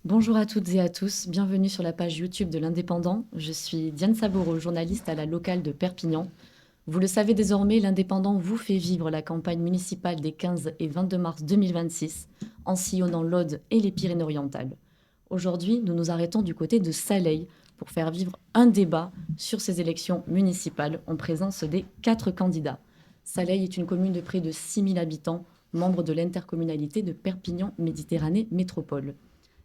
Bonjour à toutes et à tous, bienvenue sur la page YouTube de l'Indépendant. Je suis Diane Saboureau, journaliste à la locale de Perpignan. Vous le savez désormais, l'Indépendant vous fait vivre la campagne municipale des 15 et 22 mars 2026 en sillonnant l'Aude et les Pyrénées-Orientales. Aujourd'hui, nous nous arrêtons du côté de Saleil pour faire vivre un débat sur ces élections municipales en présence des 4 candidats. Saleil est une commune de près de 6000 habitants, membre de l'intercommunalité de Perpignan Méditerranée Métropole.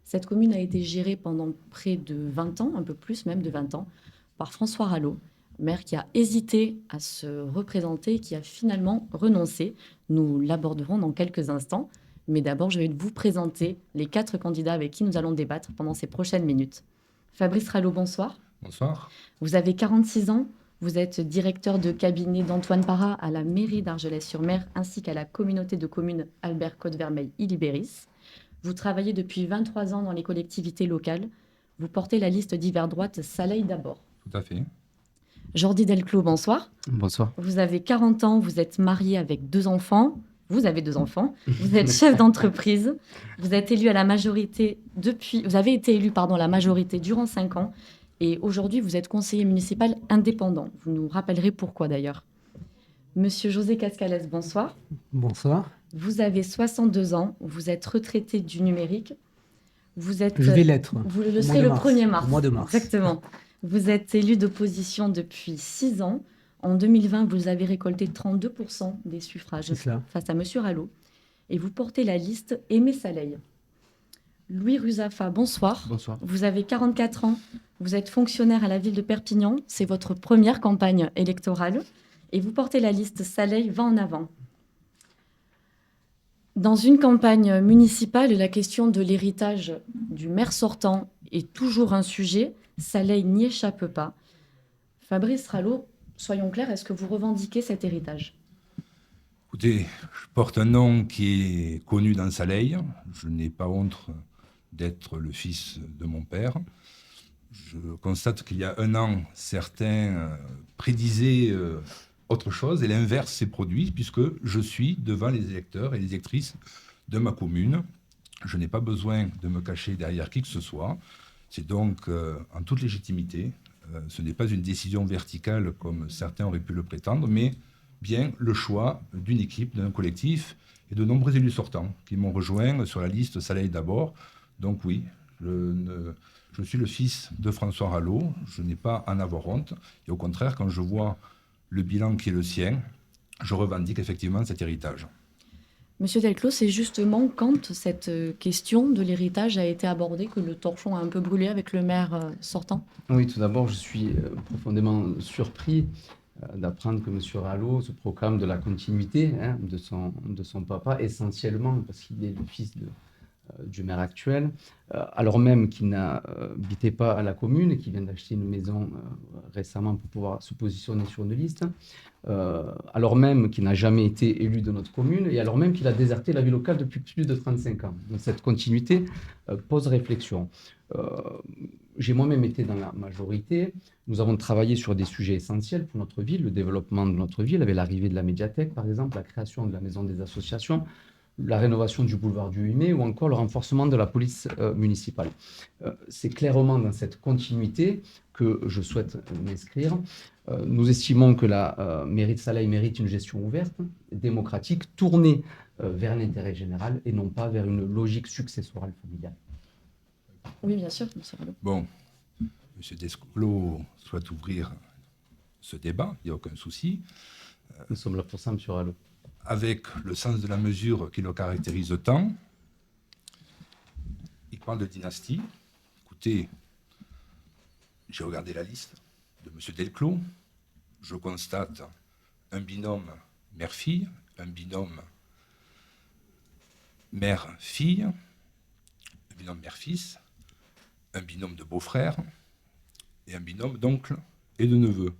Cette commune a été gérée pendant près de 20 ans, un peu plus même de 20 ans, par François Ralleau, maire qui a hésité à se représenter et qui a finalement renoncé. Nous l'aborderons dans quelques instants. Mais d'abord, je vais vous présenter les 4 candidats avec qui nous allons débattre pendant ces prochaines minutes. Fabrice Ralleau, bonsoir. Bonsoir. Vous avez 46 ans. Vous êtes directeur de cabinet d'Antoine Parra à la mairie d'Argelès-sur-Mer ainsi qu'à la communauté de communes Albert Côte-Vermeil-Illibéris. Vous travaillez depuis 23 ans dans les collectivités locales. Vous portez la liste d'hiver droite Saleil d'abord. Tout à fait. Jordi Delclos, bonsoir. Bonsoir. Vous avez 40 ans, vous êtes marié avec 2 enfants. Vous avez 2 enfants. Vous êtes chef d'entreprise. Vous êtes élu à la majorité vous avez été élu à la majorité durant 5 ans. Et aujourd'hui, vous êtes conseiller municipal indépendant. Vous nous rappellerez pourquoi d'ailleurs. Monsieur José Cascales, bonsoir. Bonsoir. Vous avez 62 ans. Vous êtes retraité du numérique. Je vais l'être. Vous le serez le 1er mars. Au mois de mars. Exactement. Vous êtes élu d'opposition depuis 6 ans. En 2020, vous avez récolté 32% des suffrages face à Monsieur Ralleau. Et vous portez la liste Aimé Saleil. Louis Ruzafa, bonsoir. Bonsoir. Vous avez 44 ans. Vous êtes fonctionnaire à la ville de Perpignan. C'est votre première campagne électorale. Et vous portez la liste Saleil va en avant. Dans une campagne municipale, la question de l'héritage du maire sortant est toujours un sujet. Saleil n'y échappe pas. Fabrice Ralleau, soyons clairs, est-ce que vous revendiquez cet héritage ? Écoutez, je porte un nom qui est connu dans Saleil. Je n'ai pas honte d'être le fils de mon père. Je constate qu'il y a un an, certains prédisaient autre chose et l'inverse s'est produit puisque je suis devant les électeurs et les électrices de ma commune. Je n'ai pas besoin de me cacher derrière qui que ce soit. C'est donc en toute légitimité. Ce n'est pas une décision verticale comme certains auraient pu le prétendre, mais bien le choix d'une équipe, d'un collectif et de nombreux élus sortants qui m'ont rejoint sur la liste Saleil d'abord. Donc oui, je suis le fils de François Ralleau, je n'ai pas à en avoir honte. Et au contraire, quand je vois le bilan qui est le sien, je revendique effectivement cet héritage. Monsieur Delclos, c'est justement quand cette question de l'héritage a été abordée que le torchon a un peu brûlé avec le maire sortant ? Oui, tout d'abord, je suis profondément surpris d'apprendre que M. Ralleau se proclame de la continuité de son papa, essentiellement parce qu'il est le fils du maire actuel, alors même qu'il n'habitait pas à la commune et qu'il vient d'acheter une maison récemment pour pouvoir se positionner sur une liste, alors même qu'il n'a jamais été élu de notre commune et alors même qu'il a déserté la vie locale depuis plus de 35 ans. Donc cette continuité pose réflexion. J'ai moi-même été dans la majorité. Nous avons travaillé sur des sujets essentiels pour notre ville, le développement de notre ville, avec l'arrivée de la médiathèque, par exemple, la création de la maison des associations, la rénovation du boulevard du 8 mai ou encore le renforcement de la police municipale. C'est clairement dans cette continuité que je souhaite m'inscrire. Nous estimons que la mairie de Saleil mérite une gestion ouverte, démocratique, tournée vers l'intérêt général et non pas vers une logique successorale familiale. Oui, bien sûr, M. Ralleau. Bon, M. Delclos souhaite ouvrir ce débat, il n'y a aucun souci. Nous sommes là pour ça, M. Ralleau. Avec le sens de la mesure qui le caractérise tant. Il parle de dynastie. Écoutez, j'ai regardé la liste de M. Delclos. Je constate un binôme mère-fille, un binôme mère-fille, un binôme mère-fils, un binôme de beau-frère et un binôme d'oncle et de neveu.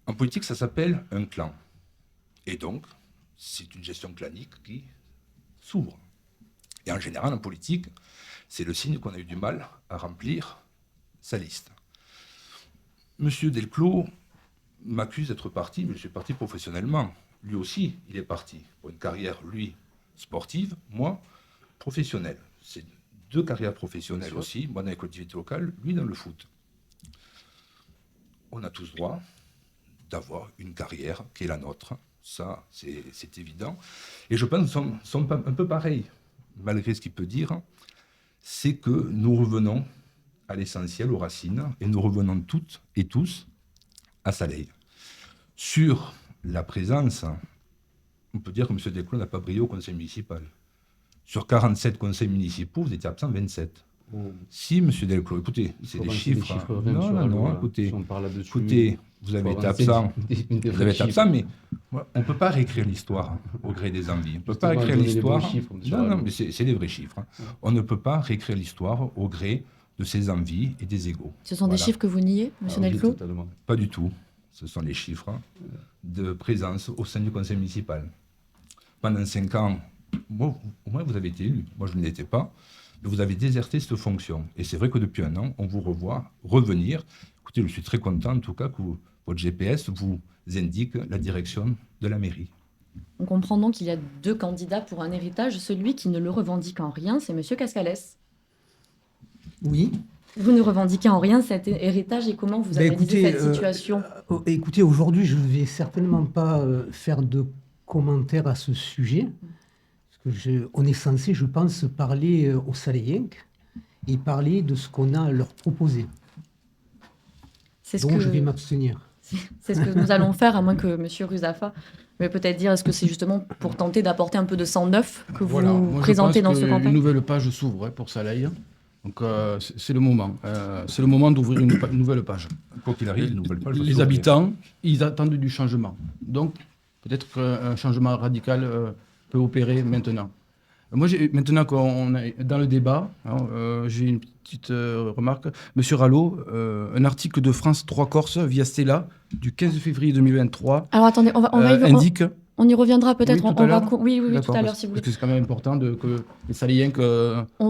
En politique, ça s'appelle un clan. Et donc, c'est une gestion clanique qui s'ouvre. Et en général, en politique, c'est le signe qu'on a eu du mal à remplir sa liste. Monsieur Delclos m'accuse d'être parti, mais je suis parti professionnellement. Lui aussi, il est parti pour une carrière, lui, sportive, moi, professionnelle. C'est 2 carrières professionnelles aussi, moi dans les collectivités locales, lui dans le foot. On a tous droit d'avoir une carrière qui est la nôtre. Ça, c'est évident. Et je pense qu'ils sont un peu pareils, malgré ce qu'il peut dire. C'est que nous revenons à l'essentiel, aux racines, et nous revenons toutes et tous à Saleil. Sur la présence, on peut dire que M. Desclos n'a pas brillé au conseil municipal. Sur 47 conseils municipaux, vous étiez absent 27. Si, M. Delclos, écoutez, c'est des chiffres. Non, écoutez, vous avez été absent, mais on ne peut pas réécrire l'histoire au gré des envies. On ne peut pas réécrire l'histoire. Non, mais c'est des vrais chiffres. On ne peut pas réécrire l'histoire au gré de ses envies et des égos. Ce sont des chiffres que vous niez, M. Delclos ? Pas du tout. Ce sont les chiffres de présence au sein du conseil municipal. Pendant 5 ans, au moins vous avez été élu. Moi, je ne l'étais pas. Mais vous avez déserté cette fonction. Et c'est vrai que depuis 1 an, on vous revoit revenir. Écoutez, je suis très content, en tout cas, que votre GPS vous indique la direction de la mairie. On comprend donc qu'il y a 2 candidats pour un héritage. Celui qui ne le revendique en rien, c'est M. Cascalès. Oui. Vous ne revendiquez en rien cet héritage et comment vous analysez cette situation ? Écoutez, aujourd'hui, je ne vais certainement pas faire de commentaires à ce sujet. Parce que on est censé, je pense, parler aux Saléens et parler de ce qu'on a à leur proposer. Donc, je vais m'abstenir. C'est ce que nous allons faire, à moins que M. Ruzafa veuille peut-être dire, est-ce que c'est justement pour tenter d'apporter un peu de sang neuf que vous présentez dans ce campagne ? Une nouvelle page s'ouvre pour Saleil. Donc c'est le moment. C'est le moment d'ouvrir une nouvelle page. Quoi qu'il arrive, une nouvelle page. Les habitants, ils attendent du changement. Donc peut-être qu'un changement radical peut opérer maintenant. Moi, maintenant qu'on est dans le débat, j'ai une petite remarque. Monsieur Rallo, un article de France 3 Corse via Stella du 15 février 2023 Alors attendez, on va indique... On y reviendra peut-être. Oui, tout à l'heure. Oui, tout à l'heure, si vous voulez. Parce que c'est quand même important que les Saléens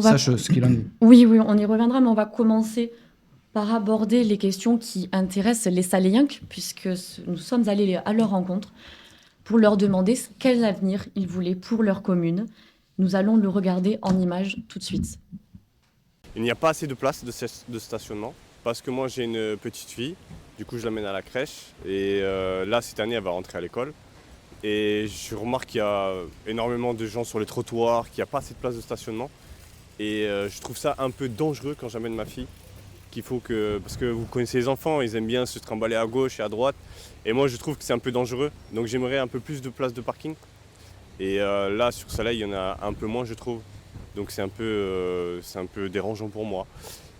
sachent ce qu'il en est. Oui, on y reviendra, mais on va commencer par aborder les questions qui intéressent les Saléens, puisque nous sommes allés à leur rencontre pour leur demander quel avenir ils voulaient pour leur commune. Nous allons le regarder en images tout de suite. Il n'y a pas assez de place de stationnement, parce que moi j'ai une petite fille, du coup je l'amène à la crèche, et là cette année elle va rentrer à l'école. Et je remarque qu'il y a énormément de gens sur les trottoirs, qu'il n'y a pas assez de place de stationnement. Et je trouve ça un peu dangereux quand j'amène ma fille. Parce que vous connaissez les enfants, ils aiment bien se trimballer à gauche et à droite. Et moi je trouve que c'est un peu dangereux. Donc j'aimerais un peu plus de place de parking. Et là sur Saleil, il y en a un peu moins je trouve. Donc c'est un peu dérangeant pour moi.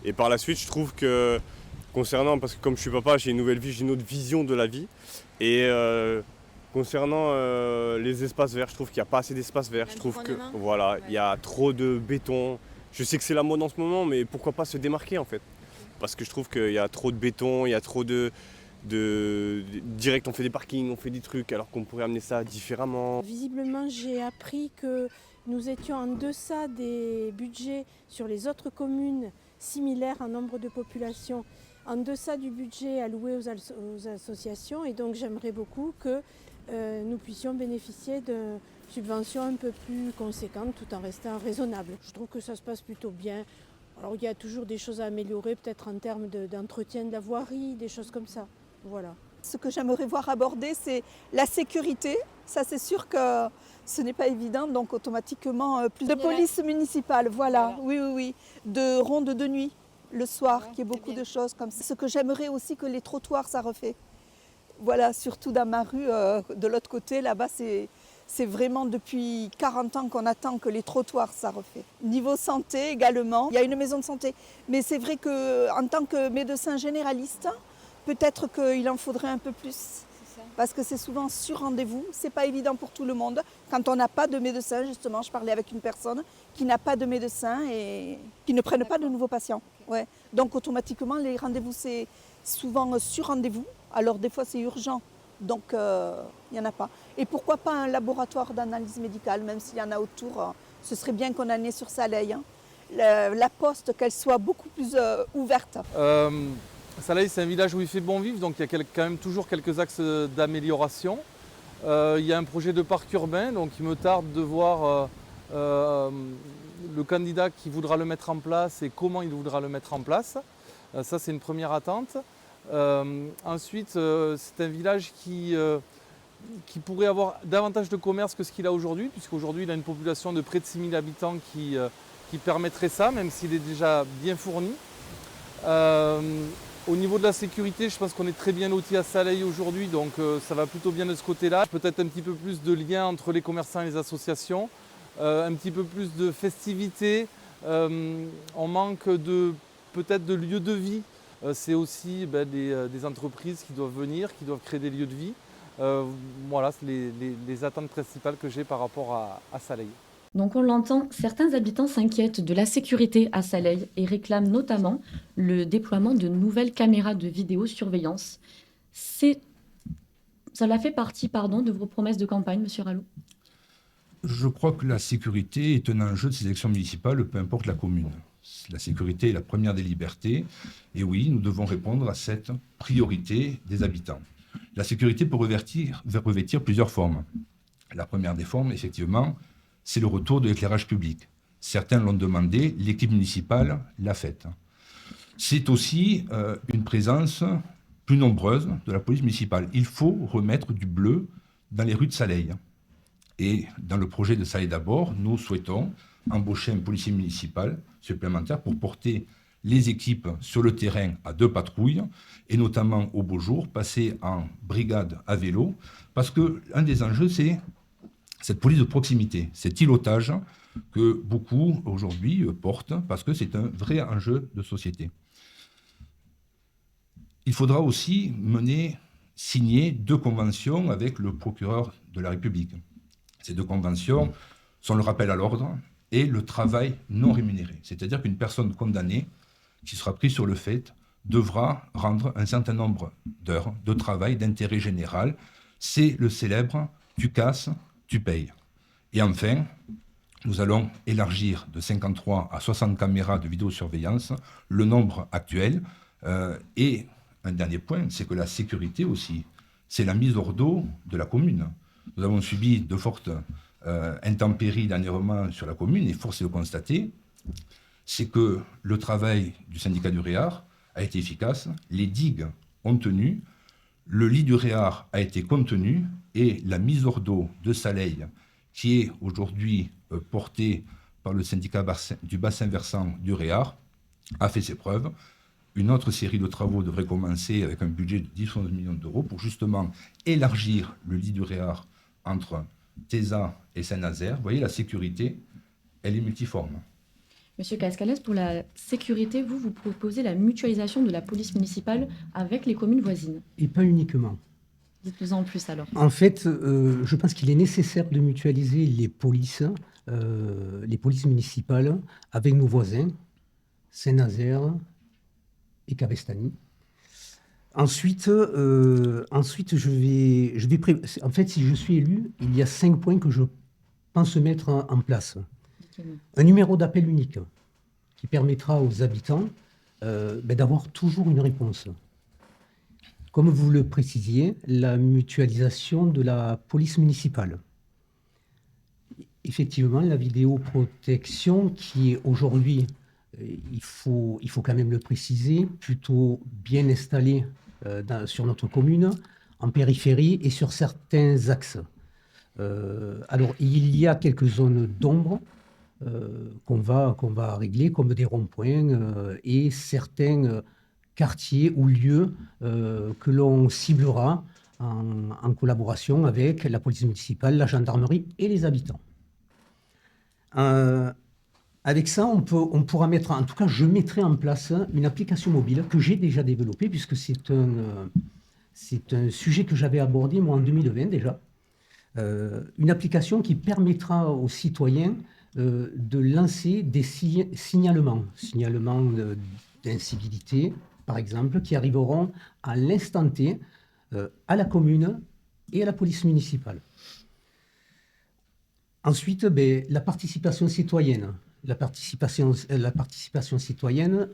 Et par la suite je trouve que concernant, parce que comme je suis papa, j'ai une nouvelle vie, j'ai une autre vision de la vie. Et concernant les espaces verts, je trouve qu'il n'y a pas assez d'espaces verts. Je trouve que il y a trop de béton. Je sais que c'est la mode en ce moment, mais pourquoi pas se démarquer en fait ? Parce que je trouve qu'il y a trop de béton, il y a trop de direct on fait des parkings, on fait des trucs, alors qu'on pourrait amener ça différemment. Visiblement, j'ai appris que nous étions en deçà des budgets sur les autres communes similaires en nombre de population, en deçà du budget alloué aux associations, et donc j'aimerais beaucoup que nous puissions bénéficier de subventions un peu plus conséquentes tout en restant raisonnables. Je trouve que ça se passe plutôt bien. Alors il y a toujours des choses à améliorer, peut-être en termes d'entretien de la voirie, des choses comme ça. Voilà. Ce que j'aimerais voir aborder, c'est la sécurité. Ça, c'est sûr que ce n'est pas évident, donc automatiquement plus de police municipale, voilà. Oui. De ronde de nuit, le soir, qu'il y ait beaucoup de choses comme ça. Ce que j'aimerais aussi, que les trottoirs, ça refait. Voilà, surtout dans ma rue, de l'autre côté, là-bas, c'est vraiment depuis 40 ans qu'on attend que les trottoirs, ça refait. Niveau santé également, il y a une maison de santé. Mais c'est vrai qu'en tant que médecin généraliste, peut-être qu'il en faudrait un peu plus. Parce que c'est souvent sur rendez-vous, c'est pas évident pour tout le monde. Quand on n'a pas de médecin, justement, je parlais avec une personne qui n'a pas de médecin et qui ne prenne pas de nouveaux patients. Ouais. Donc automatiquement, les rendez-vous, c'est souvent sur rendez-vous. Alors des fois, c'est urgent, donc il n'y en a pas. Et pourquoi pas un laboratoire d'analyse médicale, même s'il y en a autour, ce serait bien qu'on en ait sur Saleil. Hein. La poste, qu'elle soit beaucoup plus ouverte. Saleil, c'est un village où il fait bon vivre, donc il y a quand même toujours quelques axes d'amélioration. Il y a un projet de parc urbain, donc il me tarde de voir le candidat qui voudra le mettre en place et comment il voudra le mettre en place. Ça, c'est une première attente. Ensuite, c'est un village qui pourrait avoir davantage de commerce que ce qu'il a aujourd'hui, puisqu'aujourd'hui, il a une population de près de 6000 habitants qui permettrait ça, même s'il est déjà bien fourni. Au niveau de la sécurité, je pense qu'on est très bien loti à Saleil aujourd'hui, donc ça va plutôt bien de ce côté-là. Peut-être un petit peu plus de lien entre les commerçants et les associations, un petit peu plus de festivités. On manque peut-être de lieux de vie. C'est aussi des entreprises qui doivent venir, qui doivent créer des lieux de vie. Voilà, c'est les attentes principales que j'ai par rapport à Saleil. Donc on l'entend, certains habitants s'inquiètent de la sécurité à Saleil et réclament notamment le déploiement de nouvelles caméras de vidéosurveillance. Cela fait partie, de vos promesses de campagne, Monsieur Rallo? Je crois que la sécurité est un enjeu de ces élections municipales, peu importe la commune. La sécurité est la première des libertés. Et oui, nous devons répondre à cette priorité des habitants. La sécurité peut revêtir plusieurs formes. La première des formes, effectivement, c'est le retour de l'éclairage public. Certains l'ont demandé, l'équipe municipale l'a faite. C'est aussi une présence plus nombreuse de la police municipale. Il faut remettre du bleu dans les rues de Saleil. Et dans le projet de Saleil d'abord, nous souhaitons embaucher un policier municipal supplémentaire pour porter les équipes sur le terrain à 2 patrouilles, et notamment au beau jour, passer en brigade à vélo, parce qu'un des enjeux, c'est cette police de proximité, cet îlotage que beaucoup aujourd'hui portent, parce que c'est un vrai enjeu de société. Il faudra aussi signer 2 conventions avec le procureur de la République. Ces 2 conventions sont le rappel à l'ordre et le travail non rémunéré. C'est-à-dire qu'une personne condamnée qui sera prise sur le fait devra rendre un certain nombre d'heures de travail d'intérêt général. C'est le célèbre « tu casses, tu payes ». Et enfin, nous allons élargir de 53 à 60 caméras de vidéosurveillance le nombre actuel. Et un dernier point, c'est que la sécurité aussi, c'est la mise hors d'eau de la commune. Nous avons subi de fortes intempéries dernièrement sur la commune, et force est de constater, c'est que le travail du syndicat du Réard a été efficace, les digues ont tenu, le lit du Réard a été contenu, et la mise hors d'eau de Saleil, qui est aujourd'hui portée par le syndicat du bassin versant du Réard, a fait ses preuves. Une autre série de travaux devrait commencer avec un budget de 10-11 millions d'euros pour justement élargir le lit du Réard entre Téza et Saint-Nazaire. Vous voyez, la sécurité, elle est multiforme. Monsieur Cascales, pour la sécurité, vous proposez la mutualisation de la police municipale avec les communes voisines. Et pas uniquement. Dites-nous en plus alors. En fait, je pense qu'il est nécessaire de mutualiser les polices municipales avec nos voisins, Saint-Nazaire et Cabestany. Ensuite, en fait, si je suis élu, il y a 5 points que je pense mettre en place. Un numéro d'appel unique qui permettra aux habitants d'avoir toujours une réponse. Comme vous le précisiez, la mutualisation de la police municipale. Effectivement, la vidéoprotection qui est aujourd'hui, il faut quand même le préciser, plutôt bien installée sur notre commune, en périphérie et sur certains axes. Alors, il y a quelques zones d'ombre qu'on va régler, comme des ronds-points et certains quartiers ou lieux que l'on ciblera en collaboration avec la police municipale, la gendarmerie et les habitants. Avec ça, on pourra mettre, en tout cas, je mettrai en place une application mobile que j'ai déjà développée, puisque c'est un sujet que j'avais abordé, moi, en 2020 déjà. Une application qui permettra aux citoyens de lancer des signalements d'incivilité, par exemple, qui arriveront à l'instant T à la commune et à la police municipale. Ensuite, la participation citoyenne. La participation citoyenne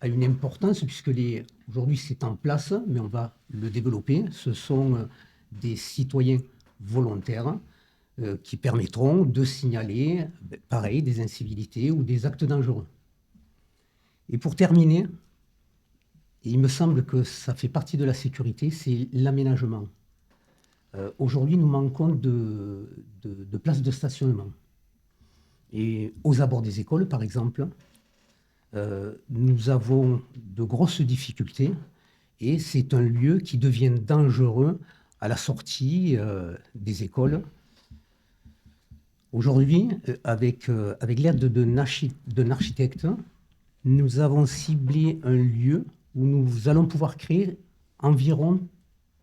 a une importance puisque aujourd'hui c'est en place, mais on va le développer. Ce sont des citoyens volontaires qui permettront de signaler, pareil, des incivilités ou des actes dangereux. Et pour terminer, il me semble que ça fait partie de la sécurité, c'est l'aménagement. Aujourd'hui, nous manquons de places de stationnement. Et aux abords des écoles, par exemple, nous avons de grosses difficultés et c'est un lieu qui devient dangereux à la sortie des écoles. Aujourd'hui, avec l'aide d'un architecte, nous avons ciblé un lieu où nous allons pouvoir créer environ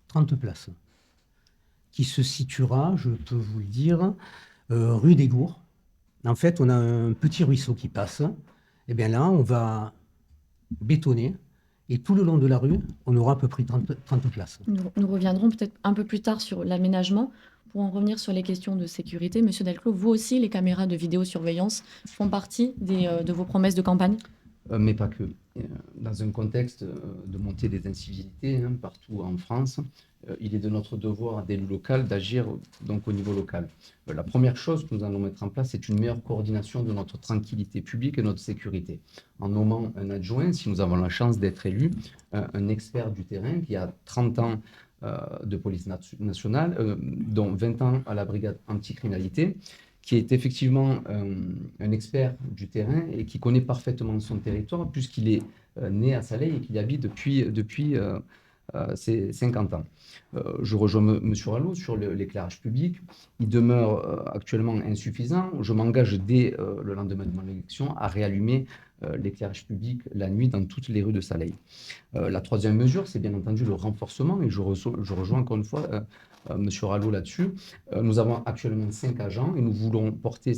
30 places, qui se situera, je peux vous le dire, rue des Gours. En fait, on a un petit ruisseau qui passe. Et bien là, on va bétonner. Et tout le long de la rue, on aura à peu près 30 places. Nous reviendrons peut-être un peu plus tard sur l'aménagement. Pour en revenir sur les questions de sécurité, Monsieur Delclos, vous aussi, les caméras de vidéosurveillance font partie de vos promesses de campagne ? Mais pas que. Dans un contexte de montée des incivilités partout en France, il est de notre devoir d'élu local d'agir donc au niveau local. La première chose que nous allons mettre en place, c'est une meilleure coordination de notre tranquillité publique et notre sécurité. En nommant un adjoint, si nous avons la chance d'être élus, un expert du terrain qui a 30 ans de police nationale, dont 20 ans à la brigade anticriminalité, qui est effectivement un expert du terrain et qui connaît parfaitement son territoire, puisqu'il est né à Saleil et qu'il y habite depuis ses 50 ans. Je rejoins M. Rallo sur l'éclairage public. Il demeure actuellement insuffisant. Je m'engage dès le lendemain de mon élection à réallumer l'éclairage public la nuit dans toutes les rues de Saleil. La troisième mesure, c'est bien entendu le renforcement, et je rejoins encore une fois M. Rallo là-dessus. Nous avons actuellement 5 agents et nous voulons porter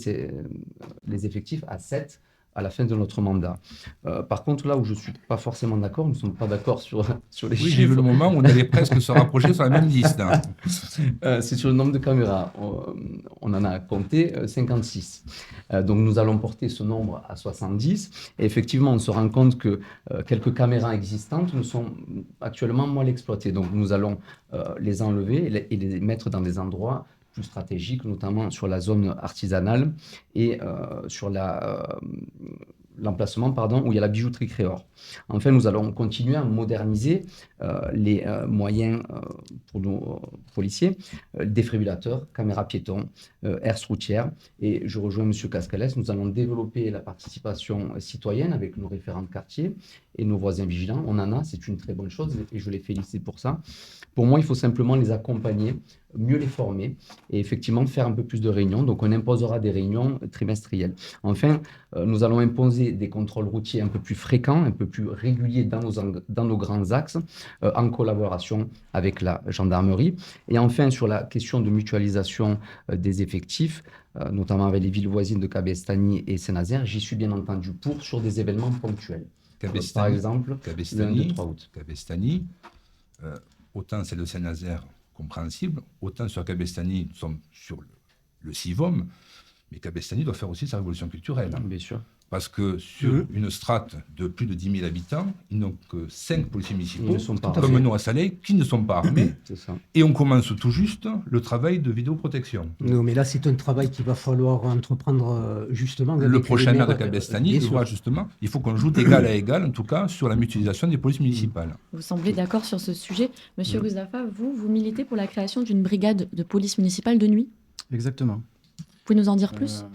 les effectifs à 7 à la fin de notre mandat. Par contre, là où je ne suis pas forcément d'accord, nous ne sommes pas d'accord sur les chiffres. J'ai vu le moment où on allait presque se rapprocher sur la même liste. C'est sur le nombre de caméras. On en a compté 56. Donc nous allons porter ce nombre à 70. Et effectivement, on se rend compte que quelques caméras existantes ne sont actuellement mal exploitées. Donc nous allons les enlever et les mettre dans des endroits plus stratégiques, notamment sur la zone artisanale et sur l'emplacement où il y a la bijouterie Créor. Enfin, nous allons continuer à moderniser les moyens pour nos policiers, défibrillateurs, caméras piétons, herses routières. Et je rejoins M. Cascalès, nous allons développer la participation citoyenne avec nos référents de quartier et nos voisins vigilants. On en a, c'est une très bonne chose et je les félicite pour ça. Pour moi, il faut simplement les accompagner, mieux les former et effectivement faire un peu plus de réunions. Donc, on imposera des réunions trimestrielles. Enfin, nous allons imposer des contrôles routiers un peu plus fréquents, un peu plus réguliers dans nos grands axes, en collaboration avec la gendarmerie. Et enfin, sur la question de mutualisation des effectifs, notamment avec les villes voisines de Cabestany et Saint-Nazaire, j'y suis bien entendu sur des événements ponctuels. Par exemple, le 2-3 août. Cabestany, autant celle de Saint-Nazaire compréhensible, autant sur Cabestany, nous sommes sur le CIVOM, mais Cabestany doit faire aussi sa révolution culturelle. Bien sûr. Parce que sur une strate de plus de 10 000 habitants, ils n'ont que 5 policiers municipaux, comme nous à Saleil, qui ne sont pas armés. Et on commence tout juste le travail de vidéoprotection. Non, mais là, c'est un travail qu'il va falloir entreprendre justement. Le prochain maire de Cabestany, justement, il faut qu'on joue d'égal à égal, en tout cas, sur la mutualisation des polices municipales. Vous semblez d'accord sur ce sujet. Monsieur Ruzafa, vous militez pour la création d'une brigade de police municipale de nuit ? Exactement. Vous pouvez nous en dire plus ?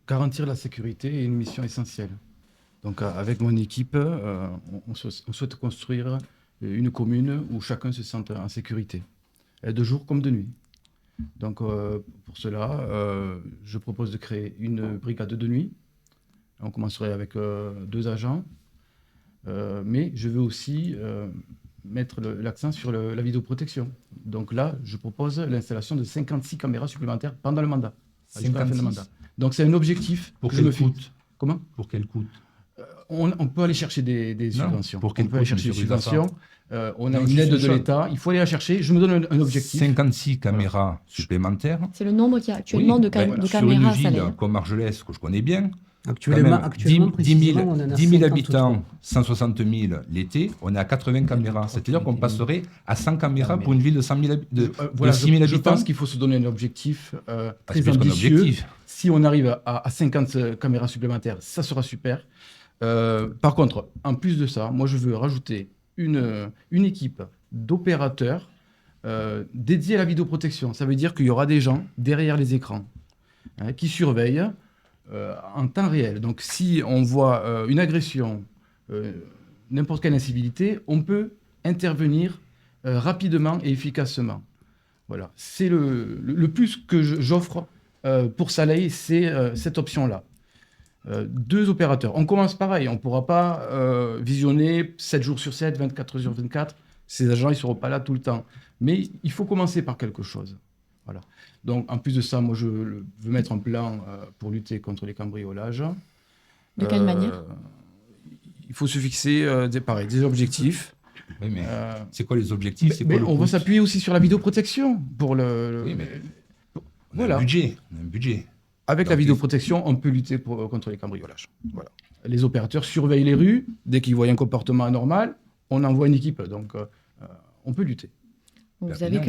Garantir la sécurité est une mission essentielle. Donc, avec mon équipe, on souhaite construire une commune où chacun se sente en sécurité, de jour comme de nuit. Donc, pour cela, je propose de créer une brigade de nuit. On commencerait avec 2 agents, mais je veux aussi mettre l'accent sur la vidéoprotection. Donc là, je propose l'installation de 56 caméras supplémentaires pendant le mandat. Jusqu'à la fin du mandat. Donc c'est un objectif. Pour quel coût ? Comment ? Pour quel coût ? On peut aller chercher des subventions. Pour quel on peut aller chercher des subventions. On a une aide de l'État. Il faut aller la chercher. Je me donne un objectif. 56 caméras supplémentaires. C'est le nombre qu'il y a actuellement de caméras sur une à ville Saleil. comme Argelès, que je connais bien, Actuellement, Quand même, 10 000, précisément, on en a 10 000 53. habitants, 160 000 l'été, on est à 80 caméras. C'est-à-dire qu'on passerait à 100 caméras pour une ville de 6 000 je habitants. pense qu'il faut se donner un objectif très c'est plus qu'un ambitieux. objectif. Si on arrive à 50 caméras supplémentaires, ça sera super. Par contre, en plus de ça, moi je veux rajouter une équipe d'opérateurs dédiés à la vidéoprotection. Ça veut dire qu'il y aura des gens derrière les écrans qui surveillent en temps réel. Donc si on voit une agression, n'importe quelle incivilité, on peut intervenir rapidement et efficacement. Voilà. C'est le plus que j'offre pour Saleil, c'est cette option-là. 2 opérateurs. On commence pareil, on ne pourra pas visionner 7 jours sur 7, 24 heures sur 24. Ces agents, ils ne seront pas là tout le temps. Mais il faut commencer par quelque chose. Voilà. Donc, en plus de ça, moi, je veux mettre un plan pour lutter contre les cambriolages. De quelle manière? Il faut se fixer des objectifs. Oui, mais c'est quoi les objectifs? On va s'appuyer aussi sur la vidéoprotection pour Oui, mais on a un budget. Avec la vidéoprotection, on peut lutter contre les cambriolages. Voilà. Les opérateurs surveillent les rues. Dès qu'ils voient un comportement anormal, on envoie une équipe. Donc, on peut lutter. Vous avez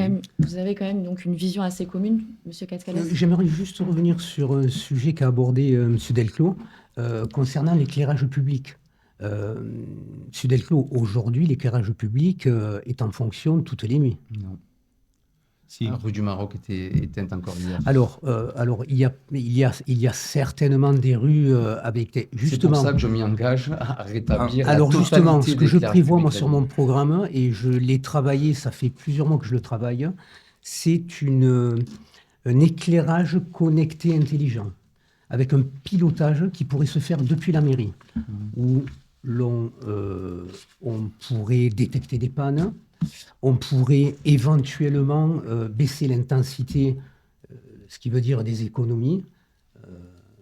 quand même donc une vision assez commune, M. Cascales. J'aimerais juste revenir sur un sujet qu'a abordé M. Delclos concernant l'éclairage public. M. Delclos, aujourd'hui, l'éclairage public est en fonction toutes les nuits. Non. Si. La rue du Maroc était éteinte encore hier. Alors, il y a certainement des rues avec des... Justement, c'est pour ça que je m'y engage à rétablir la alors justement, ce que je d'éclairage prévois public moi sur mon programme, et je l'ai travaillé, ça fait plusieurs mois que je le travaille, c'est un éclairage connecté intelligent, avec un pilotage qui pourrait se faire depuis la mairie, où on pourrait détecter des pannes, on pourrait éventuellement baisser l'intensité, ce qui veut dire des économies.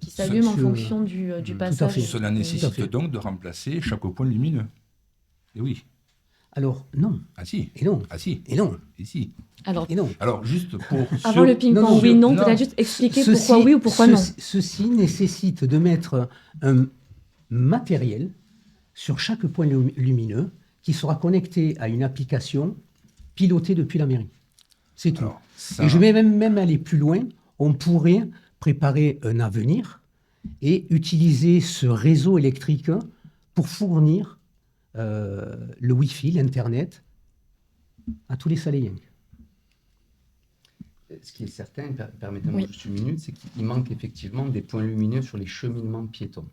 Qui s'allume en fonction du passage. Cela nécessite donc de remplacer chaque point lumineux. Et oui. Alors, non. Ah si. Et non. Ah si. Et non. Et si. Et non. Alors, juste pour... Avant le ping-pong, oui, non, peut-être juste expliquer pourquoi oui ou pourquoi non. Ceci nécessite de mettre un matériel sur chaque point lumineux qui sera connecté à une application pilotée depuis la mairie. C'est tout. Alors, ça... Et je vais même aller plus loin. On pourrait préparer un avenir et utiliser ce réseau électrique pour fournir le Wi-Fi, l'Internet, à tous les Saléens. Ce qui est certain, permettez-moi juste une minute, c'est qu'il manque effectivement des points lumineux sur les cheminements piétons.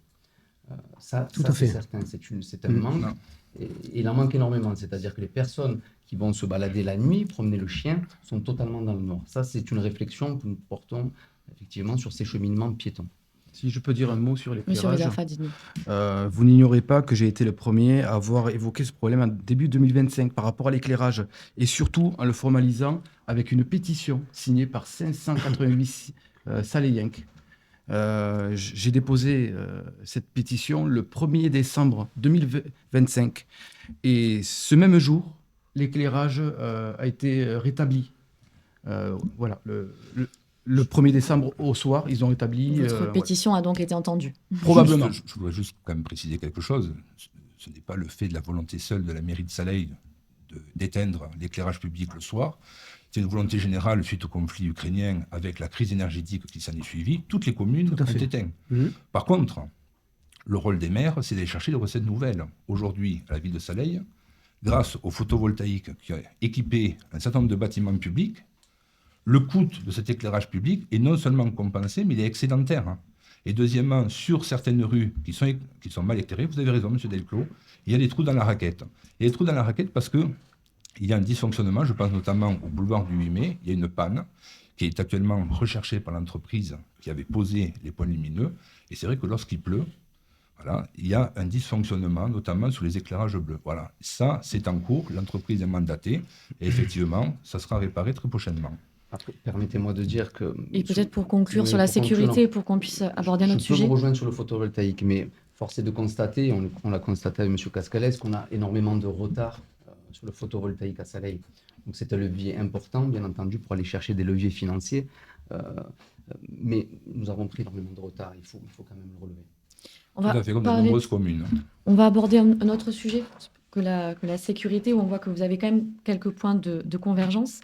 Tout à fait. C'est certain, c'est un manque. Non. Et il en manque énormément. C'est-à-dire que les personnes qui vont se balader la nuit, promener le chien, sont totalement dans le noir. Ça, c'est une réflexion que nous portons effectivement sur ces cheminements piétons. Si je peux dire un mot sur l'éclairage. Monsieur vous n'ignorez pas que j'ai été le premier à avoir évoqué ce problème en début 2025 par rapport à l'éclairage, et surtout en le formalisant avec une pétition signée par 588 Saléens. J'ai déposé cette pétition le 1er décembre 2025, et ce même jour, l'éclairage a été rétabli. Voilà, le 1er décembre au soir, ils ont rétabli... Votre pétition a donc été entendue. Probablement. Je voudrais juste quand même préciser quelque chose. Ce n'est pas le fait de la volonté seule de la mairie de Saleil d'éteindre l'éclairage public le soir. C'est une volonté générale suite au conflit ukrainien avec la crise énergétique qui s'en est suivie. Toutes les communes ont éteint. Par contre, le rôle des maires, c'est d'aller chercher des recettes nouvelles. Aujourd'hui, à la ville de Saleil, grâce au photovoltaïque qui a équipé un certain nombre de bâtiments publics, le coût de cet éclairage public est non seulement compensé, mais il est excédentaire. Et deuxièmement, sur certaines rues qui sont mal éclairées, vous avez raison, M. Delclos, il y a des trous dans la raquette. Il y a des trous dans la raquette parce qu'il y a un dysfonctionnement, je pense notamment au boulevard du 8 mai, il y a une panne qui est actuellement recherchée par l'entreprise qui avait posé les points lumineux. Et c'est vrai que lorsqu'il pleut, voilà, il y a un dysfonctionnement, notamment sur les éclairages bleus. Voilà, ça, c'est en cours, l'entreprise est mandatée, et effectivement, ça sera réparé très prochainement. Après, permettez-moi de dire que... Et peut-être pour conclure sur la sécurité, pour qu'on puisse aborder un autre sujet. Je peux vous rejoindre sur le photovoltaïque, mais force est de constater, on l'a constaté avec M. Cascales, qu'on a énormément de retard sur le photovoltaïque à Saleil. Donc c'est un levier important, bien entendu, pour aller chercher des leviers financiers. Mais nous avons pris énormément de retard, il faut quand même le relever. On Tout va à fait, comme de parler- nombreuses communes. On va aborder un autre sujet que la sécurité, où on voit que vous avez quand même quelques points de convergence.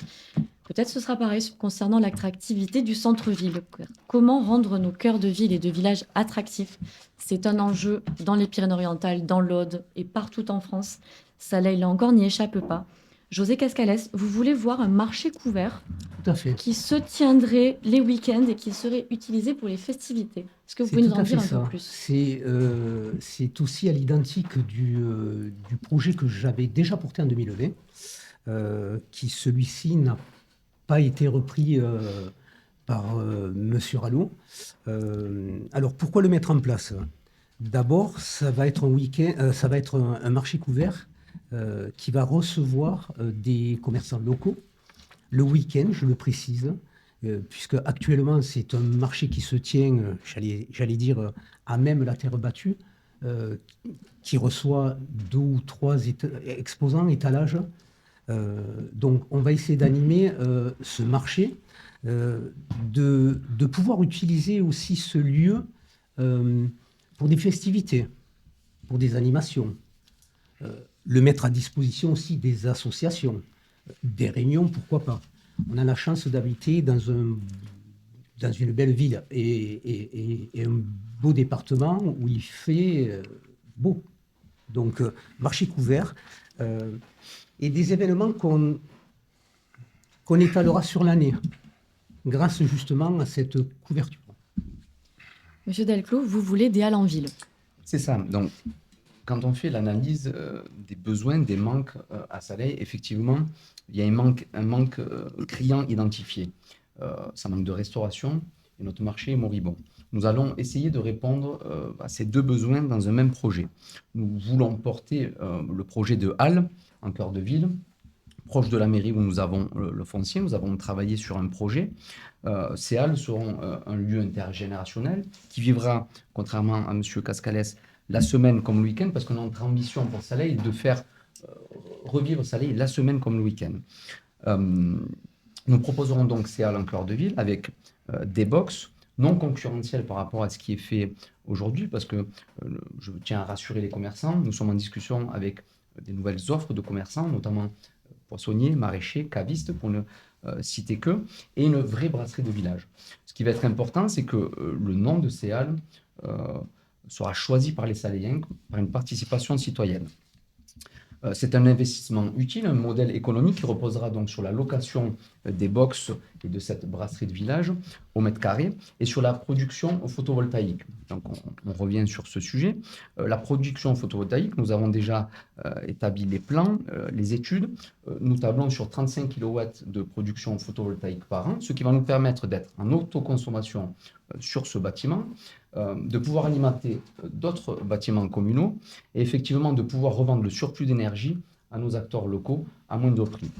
Peut-être ce sera pareil concernant l'attractivité du centre-ville. Comment rendre nos cœurs de ville et de villages attractifs? C'est un enjeu dans les Pyrénées-Orientales, dans l'Aude et partout en France. Saleil, là encore, n'y échappe pas. José Cascalès, vous voulez voir un marché couvert Tout à fait. qui se tiendrait les week-ends et qui serait utilisé pour les festivités. Est-ce que vous C'est pouvez nous tout en à fait dire un ça. peu plus? C'est aussi à l'identique du projet que j'avais déjà porté en 2020, qui celui-ci n'a pas été repris par Monsieur Rallo. Alors pourquoi le mettre en place? D'abord, ça va être un week-end, ça va être un marché couvert qui va recevoir des commerçants locaux le week-end, je le précise, puisque actuellement c'est un marché qui se tient, j'allais dire, à même la terre battue, qui reçoit 2 ou 3 exposants, étalages. Donc on va essayer d'animer ce marché, de pouvoir utiliser aussi ce lieu pour des festivités, pour des animations, le mettre à disposition aussi des associations, des réunions, pourquoi pas. On a la chance d'habiter dans une belle ville et un beau département où il fait beau. Donc, marché couvert et des événements qu'on étalera sur l'année grâce justement à cette couverture. Monsieur Delclos, vous voulez des halles en ville. C'est ça. Donc, quand on fait l'analyse des besoins, des manques à Saleil, effectivement, il y a un manque criant identifié. Ça manque de restauration et notre marché est moribond. Nous allons essayer de répondre à ces deux besoins dans un même projet. Nous voulons porter le projet de halle en cœur de ville, proche de la mairie où nous avons le foncier. Nous avons travaillé sur un projet. Ces halles seront un lieu intergénérationnel qui vivra, contrairement à M. Cascalès, la semaine comme le week-end, parce qu'on a notre ambition pour Saleil de faire revivre Saleil la semaine comme le week-end. Nous proposerons donc ces halles en cœur de ville avec des box non concurrentielles par rapport à ce qui est fait aujourd'hui, parce que je tiens à rassurer les commerçants, nous sommes en discussion avec des nouvelles offres de commerçants, notamment poissonniers, maraîchers, cavistes, pour ne citer que, et une vraie brasserie de village. Ce qui va être important, c'est que le nom de ces halles sera choisi par les Saléens par une participation citoyenne. C'est un investissement utile, un modèle économique qui reposera donc sur la location des box et de cette brasserie de village au mètre carré et sur la production photovoltaïque. Donc on revient sur ce sujet. La production photovoltaïque, nous avons déjà établi les plans, les études. Nous tablons sur 35 kW de production photovoltaïque par an, ce qui va nous permettre d'être en autoconsommation sur ce bâtiment, de pouvoir alimenter d'autres bâtiments communaux et effectivement de pouvoir revendre le surplus d'énergie à nos acteurs locaux à moindre prix.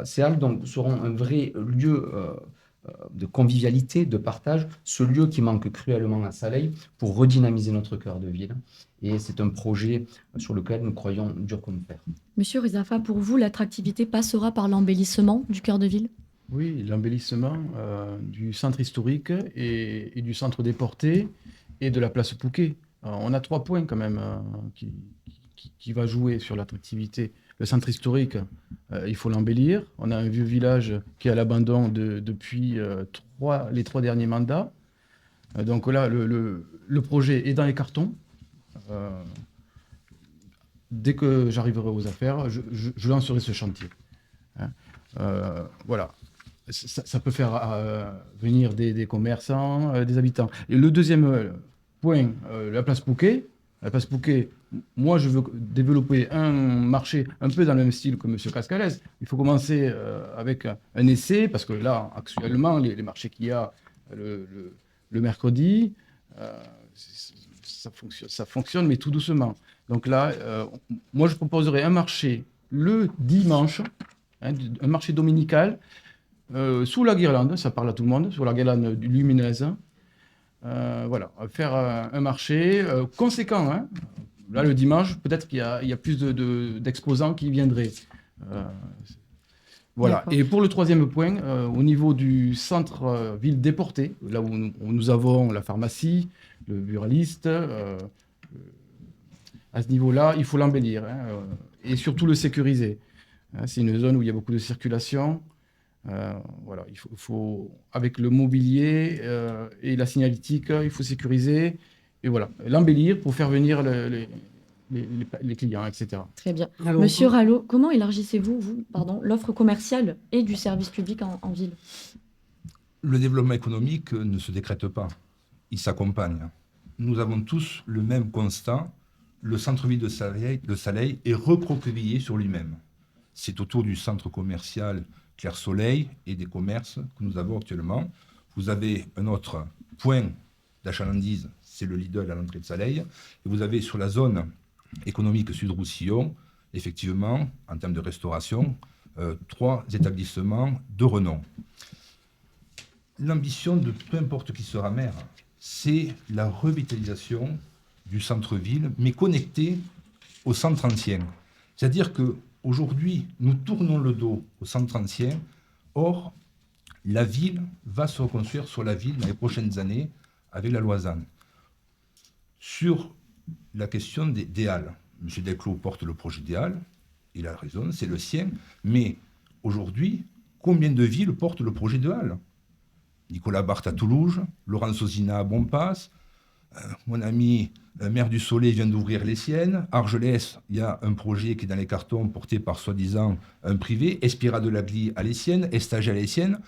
Ces halles donc, seront un vrai lieu de convivialité, de partage, ce lieu qui manque cruellement à Saleil pour redynamiser notre cœur de ville. Et c'est un projet sur lequel nous croyons dur comme fer. Monsieur Rizafa, pour vous, l'attractivité passera par l'embellissement du cœur de ville? Oui, l'embellissement du centre historique et du centre des Portées et de la place Pouquet. On a 3 points quand même qui va jouer sur l'attractivité. Le centre historique, il faut l'embellir. On a un vieux village qui est à l'abandon depuis les 3 derniers mandats. Donc là, le projet est dans les cartons. Dès que j'arriverai aux affaires, je lancerai ce chantier. Voilà. Ça peut faire venir des commerçants, des habitants. Et le deuxième point, la place Pouquet. La place Pouquet, moi, je veux développer un marché un peu dans le même style que M. Cascalès. Il faut commencer avec un essai, parce que là, actuellement, les marchés qu'il y a le mercredi, ça fonctionne, mais tout doucement. Donc là, moi, je proposerais un marché le dimanche, un marché dominical, sous la guirlande, ça parle à tout le monde, sous la guirlande lumineuse. Voilà, faire un marché conséquent. Hein. Là, le dimanche, peut-être qu'il y a plus d'exposants qui viendraient. Voilà. D'accord. Et pour le troisième point, au niveau du centre-ville déporté, là où nous avons la pharmacie, le buraliste, à ce niveau-là, il faut l'embellir et surtout le sécuriser. Hein, c'est une zone où il y a beaucoup de circulation. Voilà, il faut, avec le mobilier et la signalétique, il faut sécuriser et voilà, l'embellir pour faire venir les clients, etc. Très bien. Alors, Monsieur Rallo, comment élargissez-vous, l'offre commerciale et du service public en ville? Le développement économique ne se décrète pas, il s'accompagne. Nous avons tous le même constat, le centre-ville de Saleil est recroquevillé sur lui-même. C'est autour du centre commercial Clair Soleil et des commerces que nous avons actuellement. Vous avez un autre point d'achalandise, c'est le Lidl à l'entrée de Saleil. Et vous avez sur la zone économique Sud-Roussillon, effectivement, en termes de restauration, 3 établissements de renom. L'ambition de peu importe qui sera maire, c'est la revitalisation du centre-ville, mais connecté au centre ancien. C'est-à-dire qu'aujourd'hui, nous tournons le dos au centre ancien, or, la ville va se reconstruire sur la ville dans les prochaines années avec la loi ZAN. Sur la question des halles, M. Delclos porte le projet des halles, il a raison, c'est le sien, mais aujourd'hui, combien de villes portent le projet de halles? Nicolas Barthes à Toulouse, Laurent Sosina à Bonpass, mon ami maire du Soleil vient d'ouvrir les siennes, Argelès, il y a un projet qui est dans les cartons porté par soi-disant un privé, Espira de la Glie à les siennes, Estage à les siennes.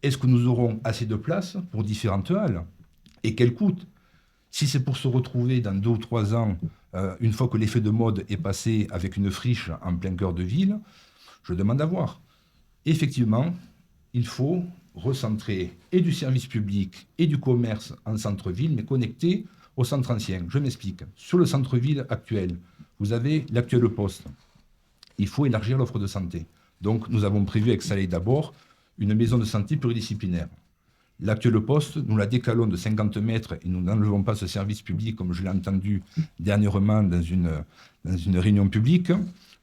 Est-ce que nous aurons assez de place pour différentes halles? Et quel coût? Si c'est pour se retrouver dans 2 ou 3 ans, une fois que l'effet de mode est passé avec une friche en plein cœur de ville, je demande à voir. Effectivement, il faut recentrer et du service public et du commerce en centre-ville, mais connecté au centre ancien. Je m'explique. Sur le centre-ville actuel, vous avez l'actuel poste. Il faut élargir l'offre de santé. Donc, nous avons prévu avec Saleil d'abord une maison de santé pluridisciplinaire. L'actuel poste, nous la décalons de 50 mètres et nous n'enlevons pas ce service public, comme je l'ai entendu dernièrement dans une réunion publique.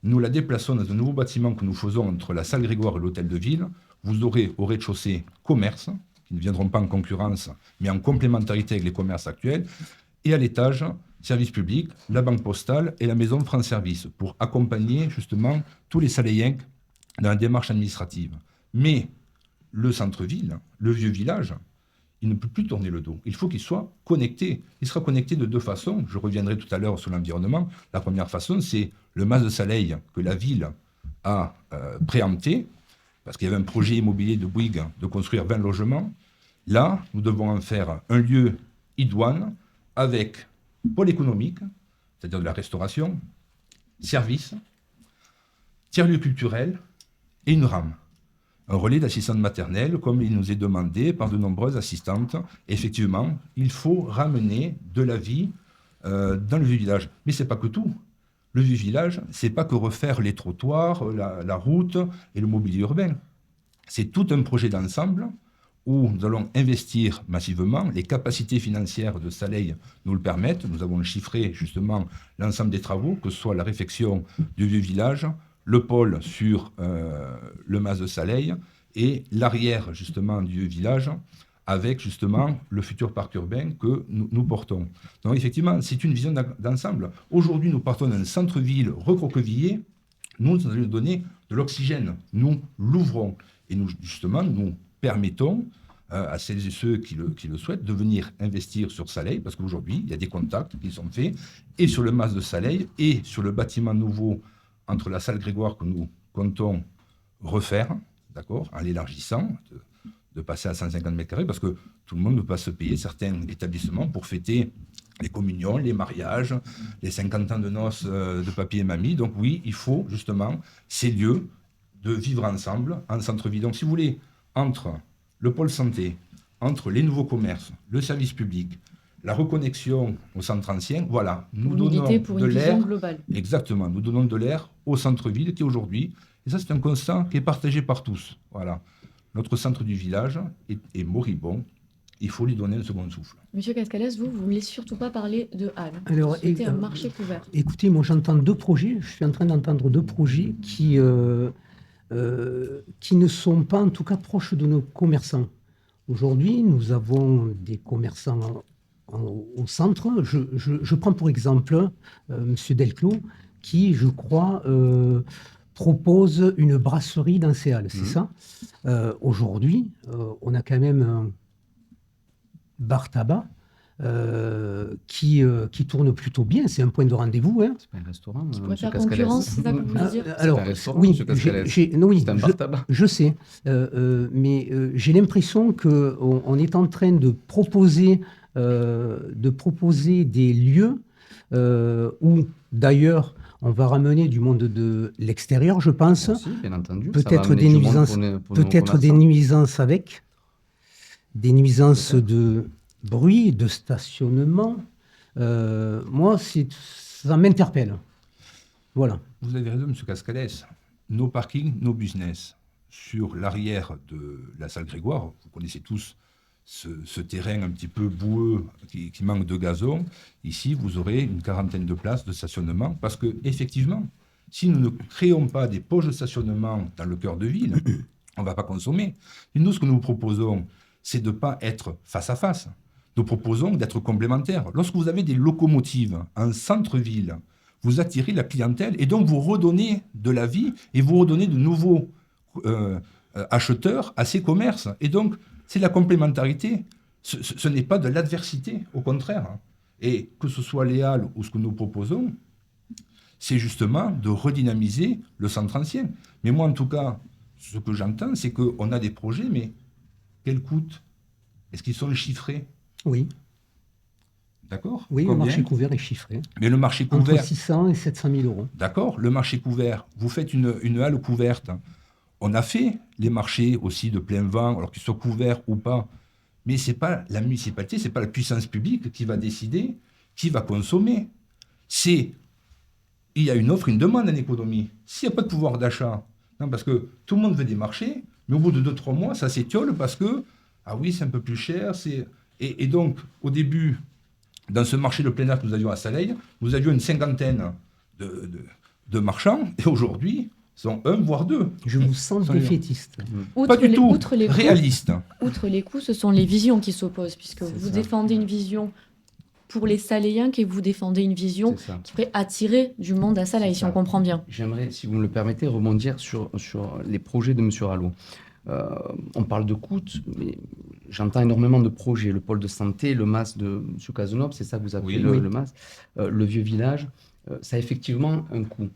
Nous la déplaçons dans un nouveau bâtiment que nous faisons entre la salle Grégoire et l'hôtel de ville. Vous aurez au rez-de-chaussée commerce, qui ne viendront pas en concurrence, mais en complémentarité avec les commerces actuels. Et à l'étage, service public, la banque postale et la maison France Service, pour accompagner justement tous les Saléiens dans la démarche administrative. Mais le centre-ville, le vieux village, il ne peut plus tourner le dos. Il faut qu'il soit connecté. Il sera connecté de 2 façons. Je reviendrai tout à l'heure sur l'environnement. La première façon, c'est le mas de Saleil que la ville a préempté, parce qu'il y avait un projet immobilier de Bouygues de construire 20 logements. Là, nous devons en faire un lieu idoine avec pôle économique, c'est-à-dire de la restauration, services, tiers-lieu culturel et une rame. Un relais d'assistante maternelle, comme il nous est demandé par de nombreuses assistantes. Effectivement, il faut ramener de la vie dans le vieux village. Mais ce n'est pas que tout. Le vieux village, ce n'est pas que refaire les trottoirs, la route et le mobilier urbain. C'est tout un projet d'ensemble où nous allons investir massivement. Les capacités financières de Saleil nous le permettent. Nous avons chiffré justement l'ensemble des travaux, que ce soit la réfection du vieux village, le pôle sur le mas de Saleil et l'arrière justement du vieux village avec justement le futur parc urbain que nous portons. Donc effectivement, c'est une vision d'ensemble. Aujourd'hui, nous partons d'un centre-ville recroquevillé. Nous allons donner de l'oxygène. Nous l'ouvrons. Et nous, justement, nous permettons à celles et ceux qui le souhaitent de venir investir sur Saleil, parce qu'aujourd'hui, il y a des contacts qui sont faits, et sur le mas de Saleil, et sur le bâtiment nouveau entre la salle Grégoire que nous comptons refaire, d'accord, en l'élargissant, de passer à 150 mètres carrés, parce que tout le monde ne peut pas se payer certains établissements pour fêter les communions, les mariages, les 50 ans de noces de papy et mamie. Donc oui, il faut justement ces lieux de vivre ensemble en centre-ville. Donc si vous voulez, entre le pôle santé, entre les nouveaux commerces, le service public, la reconnexion au centre ancien, voilà, nous donnons pour de une vision l'air. globale. Exactement, nous donnons de l'air au centre-ville qui aujourd'hui, et ça c'est un constat qui est partagé par tous. Voilà, notre centre du village est moribond. Il faut lui donner un second souffle. Monsieur Cascalès, vous ne voulez surtout pas parler de halles. Alors, C'était un marché couvert. Écoutez, moi j'entends 2 projets. Je suis en train d'entendre 2 projets qui qui ne sont pas en tout cas proches de nos commerçants. Aujourd'hui, nous avons des commerçants au centre. Je prends pour exemple M. Delclos, qui, je crois, propose une brasserie dans ses halles, c'est ça. Aujourd'hui, on a quand même un bar tabac qui tourne plutôt bien. C'est un point de rendez-vous. Hein. C'est pas un restaurant. Qui pourrait faire concurrence, c'est ça que vous voulez dire? Alors, un restaurant, oui, monsieur Cascales. oui, C'est un bar tabac. je sais, mais j'ai l'impression qu'on est en train de proposer des lieux où, d'ailleurs, on va ramener du monde de l'extérieur, je pense. Aussi, bien entendu. Peut-être des nuisances avec, des nuisances de bruit, de stationnement. Moi, ça m'interpelle. Voilà. Vous avez raison, M. Cascales. Nos parkings, nos business. Sur l'arrière de la salle Grégoire, vous connaissez tous ce terrain un petit peu boueux qui manque de gazon. Ici, vous aurez une quarantaine de places de stationnement parce que, effectivement, si nous ne créons pas des poches de stationnement dans le cœur de ville, on ne va pas consommer. Et nous, ce que nous proposons, c'est de ne pas être face à face. Nous proposons d'être complémentaires. Lorsque vous avez des locomotives en centre-ville, vous attirez la clientèle et donc vous redonnez de la vie et vous redonnez de nouveaux acheteurs à ces commerces. Et donc, c'est la complémentarité. Ce n'est pas de l'adversité, au contraire. Et que ce soit les halles ou ce que nous proposons, c'est justement de redynamiser le centre ancien. Mais moi, en tout cas, ce que j'entends, c'est qu'on a des projets, mais quel coût? Est-ce qu'ils sont chiffrés? Oui. D'accord. Oui, combien? Le marché couvert est chiffré. Mais le marché couvert... Entre 600 et 700 000 euros. D'accord. Le marché couvert, vous faites une halle couverte. On a fait les marchés aussi de plein vent, alors qu'ils soient couverts ou pas. Mais ce n'est pas la municipalité, ce n'est pas la puissance publique qui va décider, qui va consommer. Il y a une offre, une demande en économie. S'il n'y a pas de pouvoir d'achat, non, parce que tout le monde veut des marchés, mais au bout de 2-3 mois, ça s'étiole parce que, ah oui, c'est un peu plus cher. Et donc, au début, dans ce marché de plein air que nous avions à Saleil, nous avions une cinquantaine de marchands, et aujourd'hui, sont 1, voire 2. Je vous sens défaitiste. Pas du tout, réaliste. Coûts, outre les coûts, ce sont les visions qui s'opposent, puisque vous défendez une vision pour les Saléens et vous défendez une vision qui pourrait attirer du monde à Saleil, si on comprend bien. J'aimerais, si vous me le permettez, rebondir sur les projets de M. Rallo. On parle de coûts, mais j'entends énormément de projets. Le pôle de santé, le MAS de M. Cazeneuve, c'est ça que vous appelez le MAS, le vieux village, ça a effectivement un coût.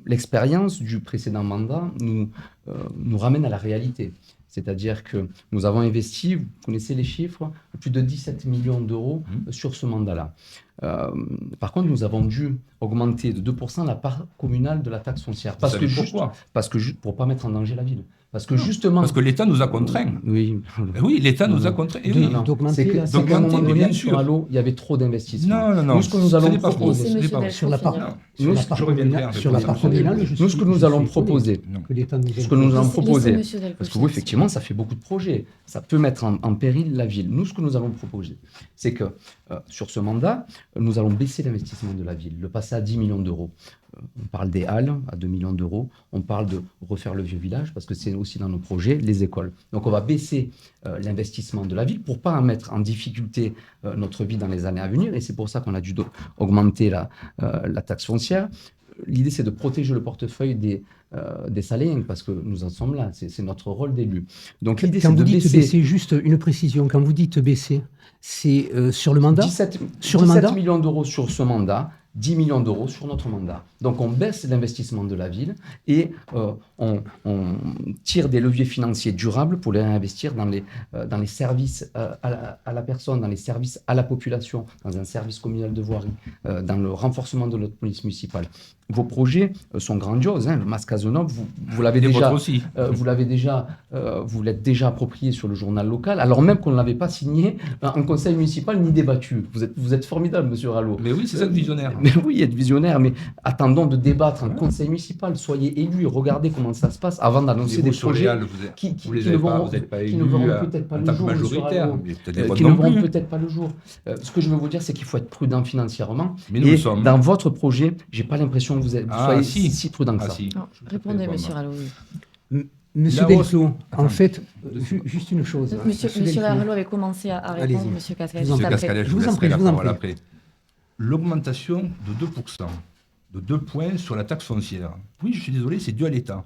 L'expérience du précédent mandat nous ramène à la réalité. C'est-à-dire que nous avons investi, vous connaissez les chiffres, plus de 17 millions d'euros sur ce mandat-là. Par contre, nous avons dû augmenter de 2% la part communale de la taxe foncière. Parce que pour ne pas mettre en danger la ville. Parce que justement... Parce que l'État nous a contraints. Oui, l'État nous a contraints. C'est qu'à un moment donné, sur Allo, il y a trop d'investissements. Non. Nous, ce que nous allons proposer... Sur la part communale, nous, ce que nous allons proposer... Parce que vous, effectivement, ça fait beaucoup de projets. Ça peut mettre en péril la ville. Nous, ce que nous allons proposer, c'est que sur ce mandat, nous allons baisser l'investissement de la ville, le passer à 10 millions d'euros. On parle des halles à 2 millions d'euros. On parle de refaire le vieux village parce que c'est aussi dans nos projets, les écoles. Donc on va baisser l'investissement de la ville pour ne pas mettre en difficulté notre vie dans les années à venir. Et c'est pour ça qu'on a dû augmenter la taxe foncière. L'idée, c'est de protéger le portefeuille des Saléens parce que nous en sommes là. C'est notre rôle d'élu. Donc l'idée, c'est de baisser... Juste une précision. Quand vous dites baisser, c'est sur le mandat 17 millions d'euros sur ce mandat. 10 millions d'euros sur notre mandat. Donc on baisse l'investissement de la ville et on tire des leviers financiers durables pour les réinvestir dans les services à la personne, dans les services à la population, dans un service communal de voirie, dans le renforcement de notre police municipale. Vos projets sont grandioses. Le MAS Cazeneuve, vous l'avez déjà, vous l'êtes déjà approprié sur le journal local, alors même qu'on ne l'avait pas signé en conseil municipal ni débattu. Vous êtes formidable, monsieur Rallo. Mais oui, c'est ça le visionnaire. Mais oui, être visionnaire, mais attendons de débattre en conseil municipal. Soyez élus, regardez comment ça se passe avant d'annoncer des projets qui ne verront peut-être pas le jour. Majoritaire, qui ne verront peut-être pas le jour. Ce que je veux vous dire, c'est qu'il faut être prudent financièrement. Mais nous le sommes. Dans votre projet, j'ai pas l'impression que vous soyez si prudent que ça. Répondez, monsieur Rallo. Monsieur Delclos, en fait, juste une chose. Monsieur Rallo avait commencé à répondre, monsieur Cascalès. Monsieur Cascalès, je vous laisserai la parole après. L'augmentation de 2%, de 2 points sur la taxe foncière. Oui, je suis désolé, c'est dû à l'État.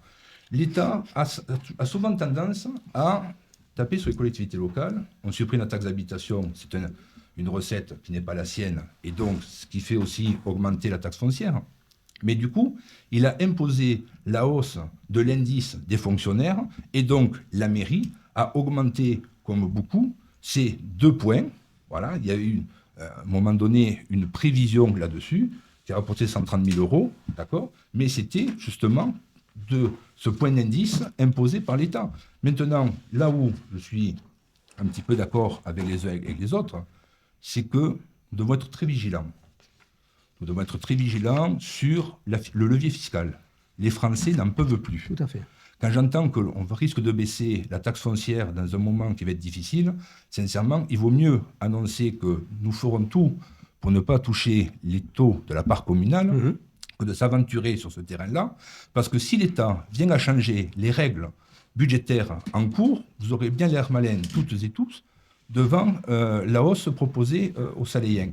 L'État a souvent tendance à taper sur les collectivités locales. On supprime la taxe d'habitation, c'est une recette qui n'est pas la sienne, et donc ce qui fait aussi augmenter la taxe foncière. Mais du coup, il a imposé la hausse de l'indice des fonctionnaires, et donc la mairie a augmenté, comme beaucoup, ces 2 points. Voilà, il y a eu à un moment donné une prévision là-dessus, qui a rapporté 130 000 euros, d'accord, mais c'était justement de ce point d'indice imposé par l'État. Maintenant, là où je suis un petit peu d'accord avec les uns et avec les autres, c'est que nous devons être très vigilants. Nous devons être très vigilants sur le levier fiscal. Les Français n'en peuvent plus. Tout à fait. Quand j'entends qu'on risque de baisser la taxe foncière dans un moment qui va être difficile, sincèrement, il vaut mieux annoncer que nous ferons tout pour ne pas toucher les taux de la part communale que de s'aventurer sur ce terrain-là. Parce que si l'État vient à changer les règles budgétaires en cours, vous aurez bien l'air malin, toutes et tous, devant la hausse proposée aux Saléens.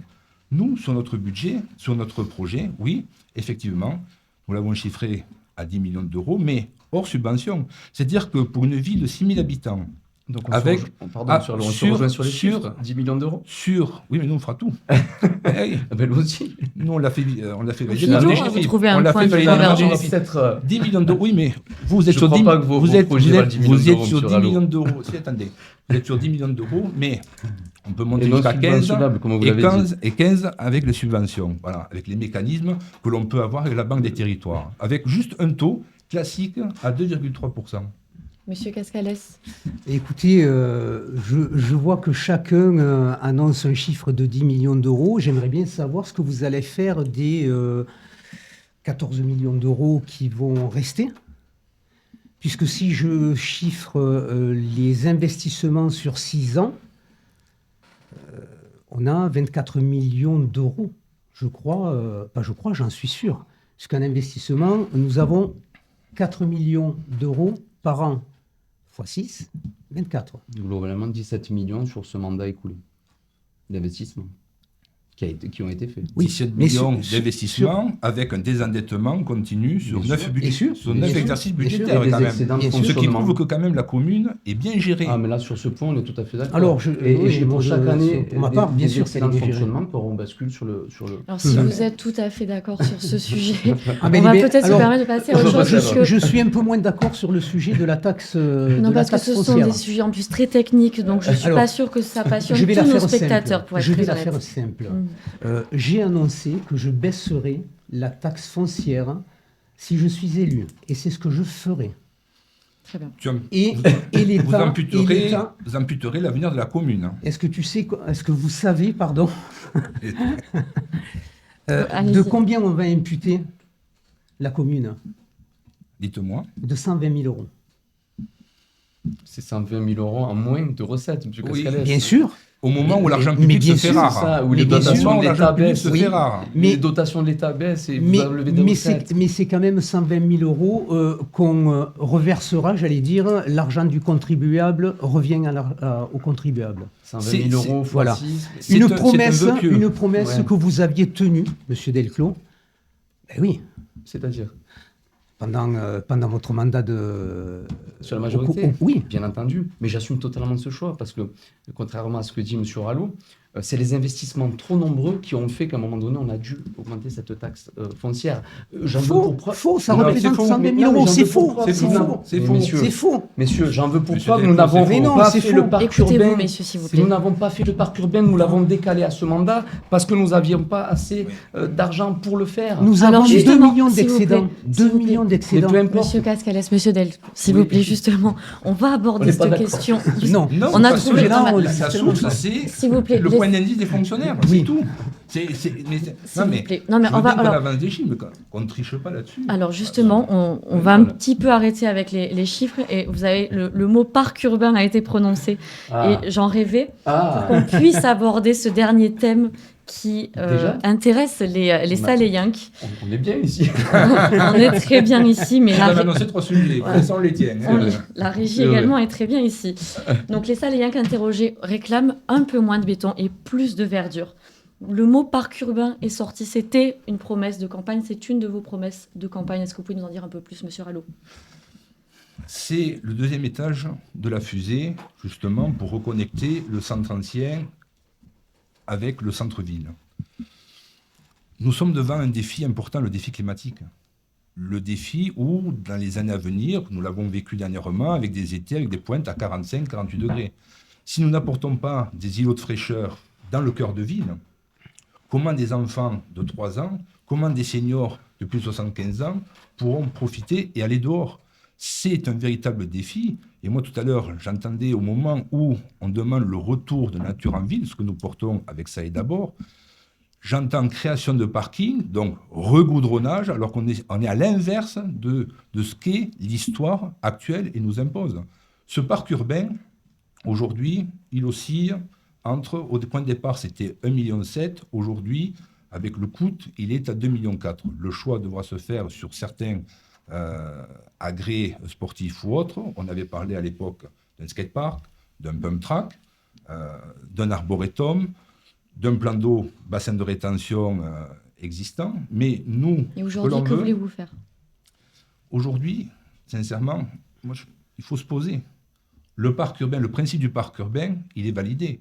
Nous, sur notre budget, sur notre projet, oui, effectivement, nous l'avons chiffré à 10 millions d'euros, mais hors subvention. C'est-à-dire que pour une ville de 6 000 habitants, donc on se rejoint sur les chiffres, 10 millions d'euros. Oui, mais nous, on fera tout. Nous aussi. Nous, on l'a fait valider. Vous trouvez un point de convergence. 10 millions d'euros, oui, mais vous êtes sur 10 millions d'euros. Si, attendez, vous êtes sur 10 millions d'euros, mais on peut monter jusqu'à 15 et 15 avec les subventions, voilà, avec les mécanismes que l'on peut avoir avec la Banque des Territoires, avec juste un taux classique à 2,3%. Monsieur Cascalès. Écoutez, je vois que chacun annonce un chiffre de 10 millions d'euros. J'aimerais bien savoir ce que vous allez faire des 14 millions d'euros qui vont rester. Puisque si je chiffre les investissements sur 6 ans, on a 24 millions d'euros. J'en suis sûr. Puisqu'un investissement, nous avons 4 millions d'euros par an, x 6, 24. Globalement, 17 millions sur ce mandat écoulé d'investissement qui ont été faits. Oui, 17 millions d'investissements avec un désendettement continu sur 9 exercices budgétaires quand même. Ce qui prouve que quand même la commune est bien gérée. Ah, mais là, sur ce point, on est tout à fait d'accord. Alors, pour chaque année, pour ma part, bien sûr, c'est un fonctionnement qu'on bascule sur le... Alors, si vous êtes tout à fait d'accord sur ce sujet, on va peut-être se permettre de passer à autre chose. Je suis un peu moins d'accord sur le sujet de la taxe foncière. Non, parce que ce sont des sujets en plus très techniques, donc je ne suis pas sûre que ça passionne tous nos spectateurs, pour être très honnête. Je vais la faire simple. J'ai annoncé que je baisserai la taxe foncière si je suis élu. Et c'est ce que je ferai. Très bien. Et l'État... Vous amputerez l'avenir de la commune. Est-ce que vous savez, pardon, de combien on va imputer la commune? Dites-moi. De 120 000 euros. C'est 120 000 euros en moins de recettes, M. Cascalès. Oui, bien sûr. Au moment où l'argent public se fait rare. Où les dotations de l'État baissent. Les dotations de l'État baissent et vous enlevez des recettes. Mais c'est quand même 120 000 euros qu'on reversera, j'allais dire. L'argent du contribuable revient au contribuable. 120 000 euros, voilà. 6. Une promesse que vous aviez tenue, M. Delclos. Ben oui. C'est-à-dire pendant votre mandat de... Sur la majorité, oui. Bien entendu. Mais j'assume totalement ce choix parce que, contrairement à ce que dit M. Rallo, c'est les investissements trop nombreux qui ont fait qu'à un moment donné, on a dû augmenter cette taxe foncière. Faux, ça représente 120 000 euros. C'est faux. C'est faux. Messieurs, j'en veux pour preuve, nous n'avons pas fait le parc urbain. Nous n'avons pas fait le parc urbain, nous l'avons décalé à ce mandat parce que nous n'avions pas assez d'argent pour le faire. Nous avons 2 millions d'excédents. 2 millions d'excédents. Monsieur Cascalès, Monsieur Delclos, s'il vous plaît, justement, on va aborder cette question. Non, on a trouvé la source, c'est s'il vous plaît, le point d'indice des fonctionnaires, c'est tout. S'il vous plaît. Non, mais je on veux va. bien qu'on Alors, avance des chiffres, mais qu'on ne triche pas là-dessus. alors justement, on va un petit peu arrêter avec les chiffres. Et vous avez le mot parc urbain a été prononcé. Ah. Et j'en rêvais Ah. qu'on puisse aborder ce dernier thème qui Déjà intéresse les Saléyenques. On est bien ici. On est très bien ici, mais On a annoncé 3 sujets, ça on les tient. la régie Ouais. également est très bien ici. Donc les Saléyenques interrogés réclament un peu moins de béton et plus de verdure. Le mot parc urbain est sorti, c'était une promesse de campagne, c'est une de vos promesses de campagne. Est-ce que vous pouvez nous en dire un peu plus, Monsieur Rallo? C'est le 2e étage de la fusée, justement, pour reconnecter le centre ancien avec le centre-ville. Nous sommes devant un défi important, le défi climatique. Le défi où, dans les années à venir, nous l'avons vécu dernièrement, avec des étés, avec des pointes à 45, 48 degrés. Si nous n'apportons pas des îlots de fraîcheur dans le cœur de ville, comment des enfants de 3 ans, comment des seniors de plus de 75 ans pourront profiter et aller dehors? C'est un véritable défi. Et moi, tout à l'heure, j'entendais au moment où on demande le retour de nature en ville, ce que nous portons avec ça et d'abord, j'entends création de parking, donc regoudronnage, alors qu'on est à l'inverse de ce qu'est l'histoire actuelle et nous impose. Ce parc urbain, aujourd'hui, il oscille entre, au point de départ, c'était 1,7 million, aujourd'hui, avec le coût, il est à 2,4 millions. Le choix devra se faire sur certains agrès sportifs ou autres. On avait parlé à l'époque d'un skatepark, d'un pump track, d'un arboretum, d'un plan d'eau, bassin de rétention existant. Mais nous, Et aujourd'hui, que voulez-vous faire? Aujourd'hui, sincèrement, il faut se poser. Le parc urbain, le principe du parc urbain, il est validé.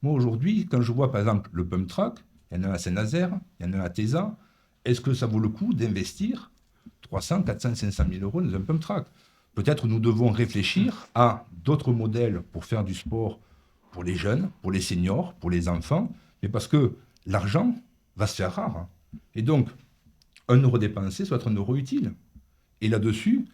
Moi, aujourd'hui, quand je vois, par exemple, le pump track, il y en a un à Saint-Nazaire, il y en a un à Tézat, est-ce que ça vaut le coup d'investir 300, 400, 500 000 euros dans un pump track? Peut-être nous devons réfléchir à d'autres modèles pour faire du sport pour les jeunes, pour les seniors, pour les enfants, mais parce que l'argent va se faire rare. Et donc, 1 euro dépensé soit 1 euro utile. Et là-dessus,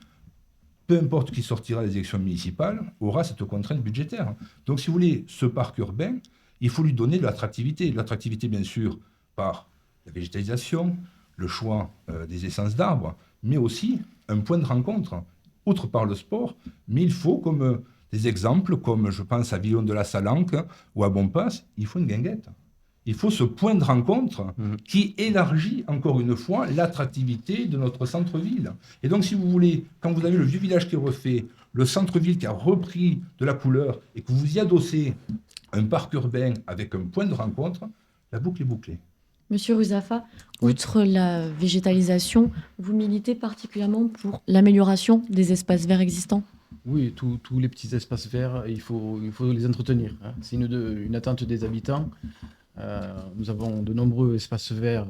peu importe qui sortira des élections municipales, aura cette contrainte budgétaire. Donc, si vous voulez, ce parc urbain, il faut lui donner de l'attractivité. L'attractivité, bien sûr, par la végétalisation, le choix des essences d'arbres, mais aussi un point de rencontre, outre par le sport, mais il faut, comme des exemples, comme je pense à Villon de la Salanque ou à Bonpass, il faut une guinguette. Il faut ce point de rencontre qui élargit, encore une fois, l'attractivité de notre centre-ville. Et donc, si vous voulez, quand vous avez le vieux village qui est refait, le centre-ville qui a repris de la couleur, et que vous y adossez un parc urbain avec un point de rencontre, la boucle est bouclée. Monsieur Ruzafa, outre la végétalisation, vous militez particulièrement pour l'amélioration des espaces verts existants? Oui, tous les petits espaces verts, il faut les entretenir. C'est une attente des habitants. Nous avons de nombreux espaces verts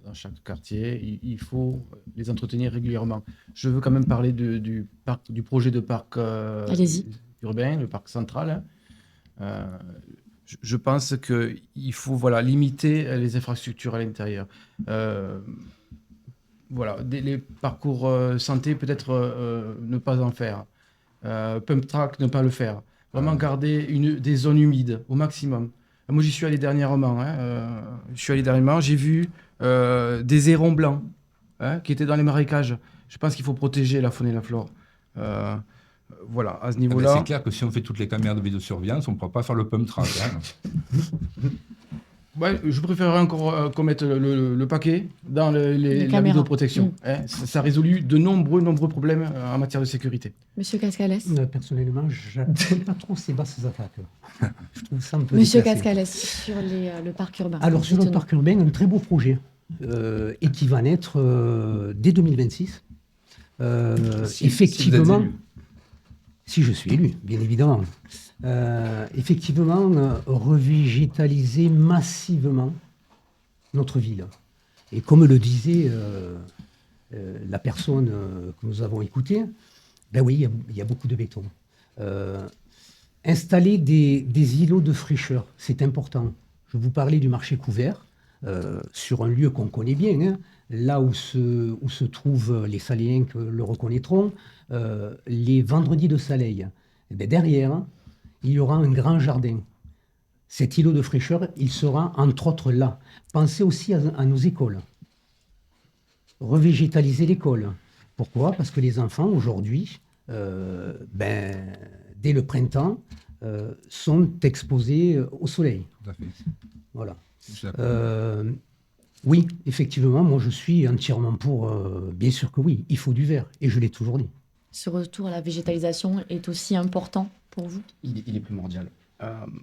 dans chaque quartier. Il faut les entretenir régulièrement. Je veux quand même parler du projet de parc urbain, le parc central. Je pense qu'il faut limiter les infrastructures à l'intérieur. Les parcours santé, peut-être ne pas en faire. Pump track, ne pas le faire. Vraiment garder des zones humides au maximum. Moi, j'y suis allé dernièrement. J'ai vu des hérons blancs qui étaient dans les marécages. Je pense qu'il faut protéger la faune et la flore. À ce niveau-là. C'est clair que si on fait toutes les caméras de vidéosurveillance, on ne pourra pas faire le pump track. Je préférerais encore qu'on mette le paquet dans la vidéoprotection. Ça résout de nombreux problèmes en matière de sécurité. Monsieur Cascalès. Personnellement, je n'aime pas trop ces basses attaques. Je trouve ça un peu Monsieur déplacé. Cascalès, sur le parc urbain. Alors, sur le parc urbain, un très beau projet et qui va naître dès 2026. Effectivement, si je suis élu, bien évidemment. Effectivement, revégétaliser massivement notre ville. Et comme le disait la personne que nous avons écoutée, ben oui, il y a beaucoup de béton. Installer des îlots de fraîcheur, c'est important. Je vous parlais du marché couvert, sur un lieu qu'on connaît bien, là où se trouvent les Saléens que le reconnaîtront, les vendredis de Saleil. Et bien derrière, il y aura un grand jardin. Cet îlot de fraîcheur, il sera entre autres là. Pensez aussi à nos écoles. Revégétaliser l'école. Pourquoi? Parce que les enfants, aujourd'hui, dès le printemps, sont exposés au soleil. Tout à fait. Voilà. Je suis d'accord. Oui, effectivement, moi je suis entièrement pour. Bien sûr que oui, il faut du vert, et je l'ai toujours dit. Ce retour à la végétalisation est aussi important pour vous? Il est primordial.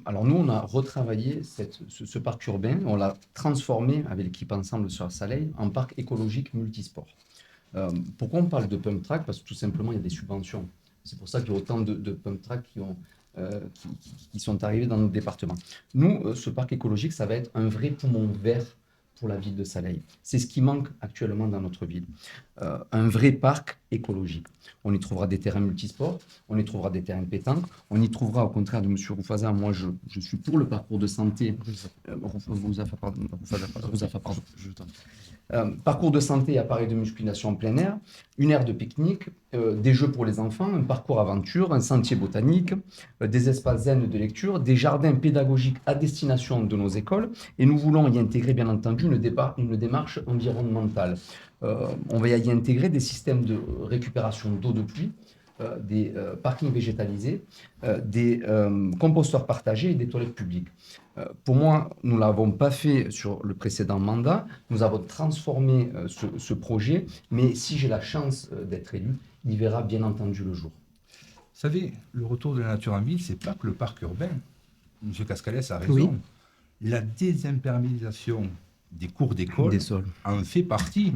Alors nous, on a retravaillé ce parc urbain, on l'a transformé avec l'équipe Ensemble sur Saleil en parc écologique multisport. Pourquoi on parle de pump track? Parce que tout simplement, il y a des subventions. C'est pour ça qu'il y a autant de pump track qui sont arrivés dans notre département. Nous, ce parc écologique, ça va être un vrai poumon vert pour la ville de Saleil. C'est ce qui manque actuellement dans notre ville. Un vrai parc écologique. On y trouvera des terrains multisports, on y trouvera des terrains de pétanque, on y trouvera, au contraire de M. Roufaza, moi je suis pour le parcours de santé. Parcours de santé et appareil de musculation en plein air, une aire de pique-nique, des jeux pour les enfants, un parcours aventure, un sentier botanique, des espaces zen de lecture, des jardins pédagogiques à destination de nos écoles. Et nous voulons y intégrer, bien entendu, une démarche environnementale. On va y intégrer des systèmes de récupération d'eau de pluie, des parkings végétalisés, des composteurs partagés et des toilettes publiques. Pour moi, nous ne l'avons pas fait sur le précédent mandat. Nous avons transformé ce projet, mais si j'ai la chance d'être élu, il verra bien entendu le jour. Vous savez, le retour de la nature en ville, c'est pas que le parc urbain. M. Cascalès a raison. Oui. La désimperméabilisation des cours d'école Des sols. en fait partie.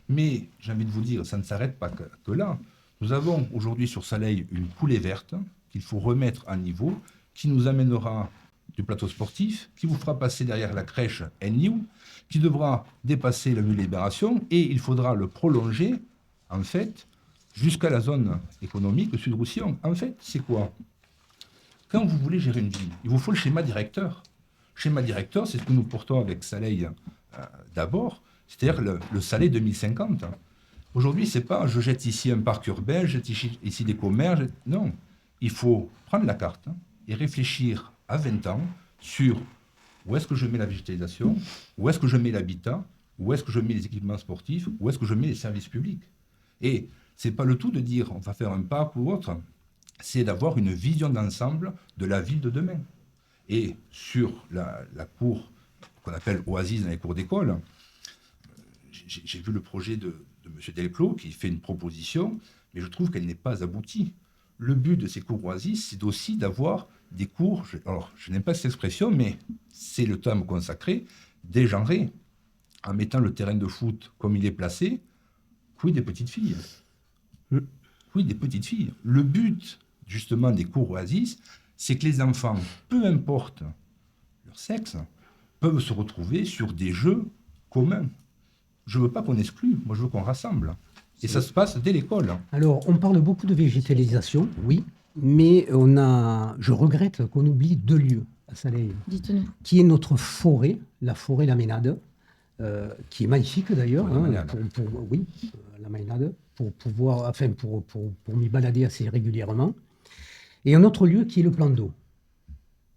Mais j'ai envie de vous dire, ça ne s'arrête pas que là. Nous avons aujourd'hui sur Saleil une coulée verte qu'il faut remettre à niveau, qui nous amènera du plateau sportif, qui vous fera passer derrière la crèche New, qui devra dépasser la rue Libération, et il faudra le prolonger, en fait, jusqu'à la zone économique de Sud-Roussillon. En fait, c'est quoi? Quand vous voulez gérer une ville, il vous faut le schéma directeur. Le schéma directeur, c'est ce que nous portons avec Saleil d'abord, c'est-à-dire le Saleil 2050. Aujourd'hui, c'est pas je jette ici un parc urbain, je jette ici des commerces. Non, il faut prendre la carte et réfléchir à 20 ans sur où est-ce que je mets la végétalisation, où est-ce que je mets l'habitat, où est-ce que je mets les équipements sportifs, où est-ce que je mets les services publics. Et c'est pas le tout de dire on va faire un parc ou autre, c'est d'avoir une vision d'ensemble de la ville de demain. Et sur la cour qu'on appelle Oasis dans les cours d'école, j'ai vu le projet de M. Delclos qui fait une proposition, mais je trouve qu'elle n'est pas aboutie. Le but de ces cours Oasis, c'est aussi d'avoir des cours, alors je n'aime pas cette expression, mais c'est le terme consacré, dégenrés, en mettant le terrain de foot comme il est placé, quid des petites filles. Quid des petites filles. Le but, justement, des cours Oasis, c'est que les enfants, peu importe leur sexe, peuvent se retrouver sur des jeux communs. Je ne veux pas qu'on exclue, moi je veux qu'on rassemble. Et ça se passe dès l'école. Alors, on parle beaucoup de végétalisation, oui, mais je regrette qu'on oublie 2 lieux à Saleil, Dites-nous. qui est notre forêt, la forêt La Ménade, qui est magnifique d'ailleurs, La Ménade. La Ménade, pour m'y balader assez régulièrement. Et un autre lieu qui est le plan d'eau.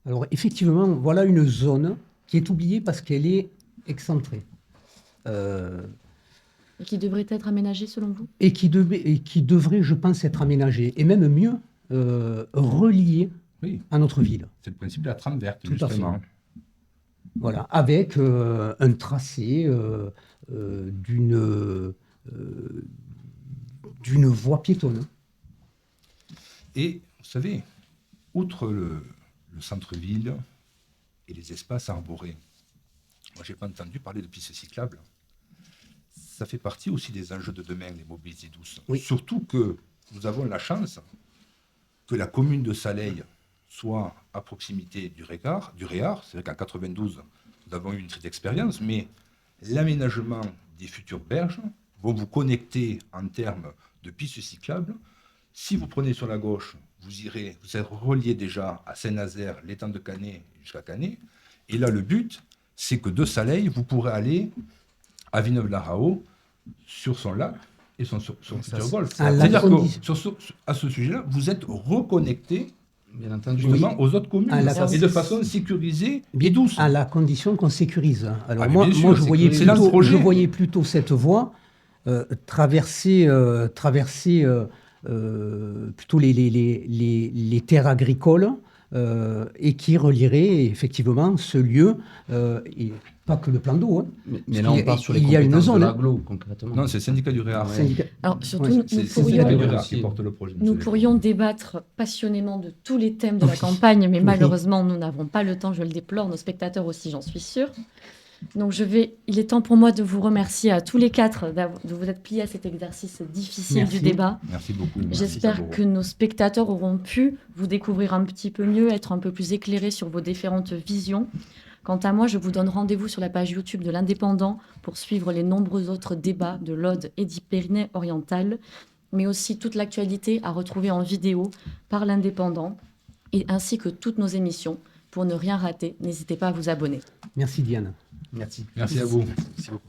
Alors, effectivement, voilà une zone qui est oubliée parce qu'elle est excentrée. Et qui devrait être aménagé selon vous? Et qui devrait, je pense, être aménagée, et même mieux, reliée Oui, à notre ville. c'est le principe de la trame verte, Tout à fait. justement. Voilà, avec un tracé d'une voie piétonne. Et vous savez, outre le centre-ville et les espaces arborés, moi j'ai pas entendu parler de pistes cyclables. Ça fait partie aussi des enjeux de demain, les mobilités douces. Oui. Surtout que nous avons la chance que la commune de Saleil soit à proximité du REAR. C'est vrai qu'en 92, nous avons eu une petite expérience, mais l'aménagement des futures berges vont vous connecter en termes de pistes cyclables. Si vous prenez sur la gauche, vous êtes relié déjà à Saint-Nazaire, l'étang de Canet jusqu'à Canet. Et là, le but, c'est que de Saleil, vous pourrez aller à Villeneuve-la-Raho sur son lac et son futur golfe. un lac C'est-à-dire condition. qu'à ce sujet-là, vous êtes reconnecté Bien entendu. justement aux autres communes, Ah, la- et de façon sécurisée et douce. À la condition qu'on sécurise. Alors Ah, mais moi, bien sûr, moi je, voyais c'est dans le plutôt, projet. je voyais plutôt cette voie traverser plutôt les terres agricoles et qui relierait effectivement ce lieu, et pas que le plan d'eau. Hein. Mais là, on part sur les il y a une compétences zone, de hein. l'agglo, concrètement. Non, c'est le syndicat du Réar. Syndicat- Alors surtout, Ouais, nous C'est le pourrions- syndicat du pourrions- Réar qui porte le projet. Nous monsieur pourrions débattre passionnément de tous les thèmes de la Oui. campagne, mais Oui. malheureusement, nous n'avons pas le temps, je le déplore, nos spectateurs aussi, j'en suis sûre. Donc il est temps pour moi de vous remercier à tous les quatre de vous être pliés à cet exercice difficile Merci. du débat. Merci beaucoup. Merci, J'espère Saboro. que nos spectateurs auront pu vous découvrir un petit peu mieux, être un peu plus éclairés sur vos différentes visions. Quant à moi, je vous donne rendez-vous sur la page YouTube de l'Indépendant pour suivre les nombreux autres débats de l'Aude et du Pyrénées-Orientales, mais aussi toute l'actualité à retrouver en vidéo par l'Indépendant, et ainsi que toutes nos émissions. Pour ne rien rater, n'hésitez pas à vous abonner. Merci Diane. Merci. Merci à vous. Merci beaucoup.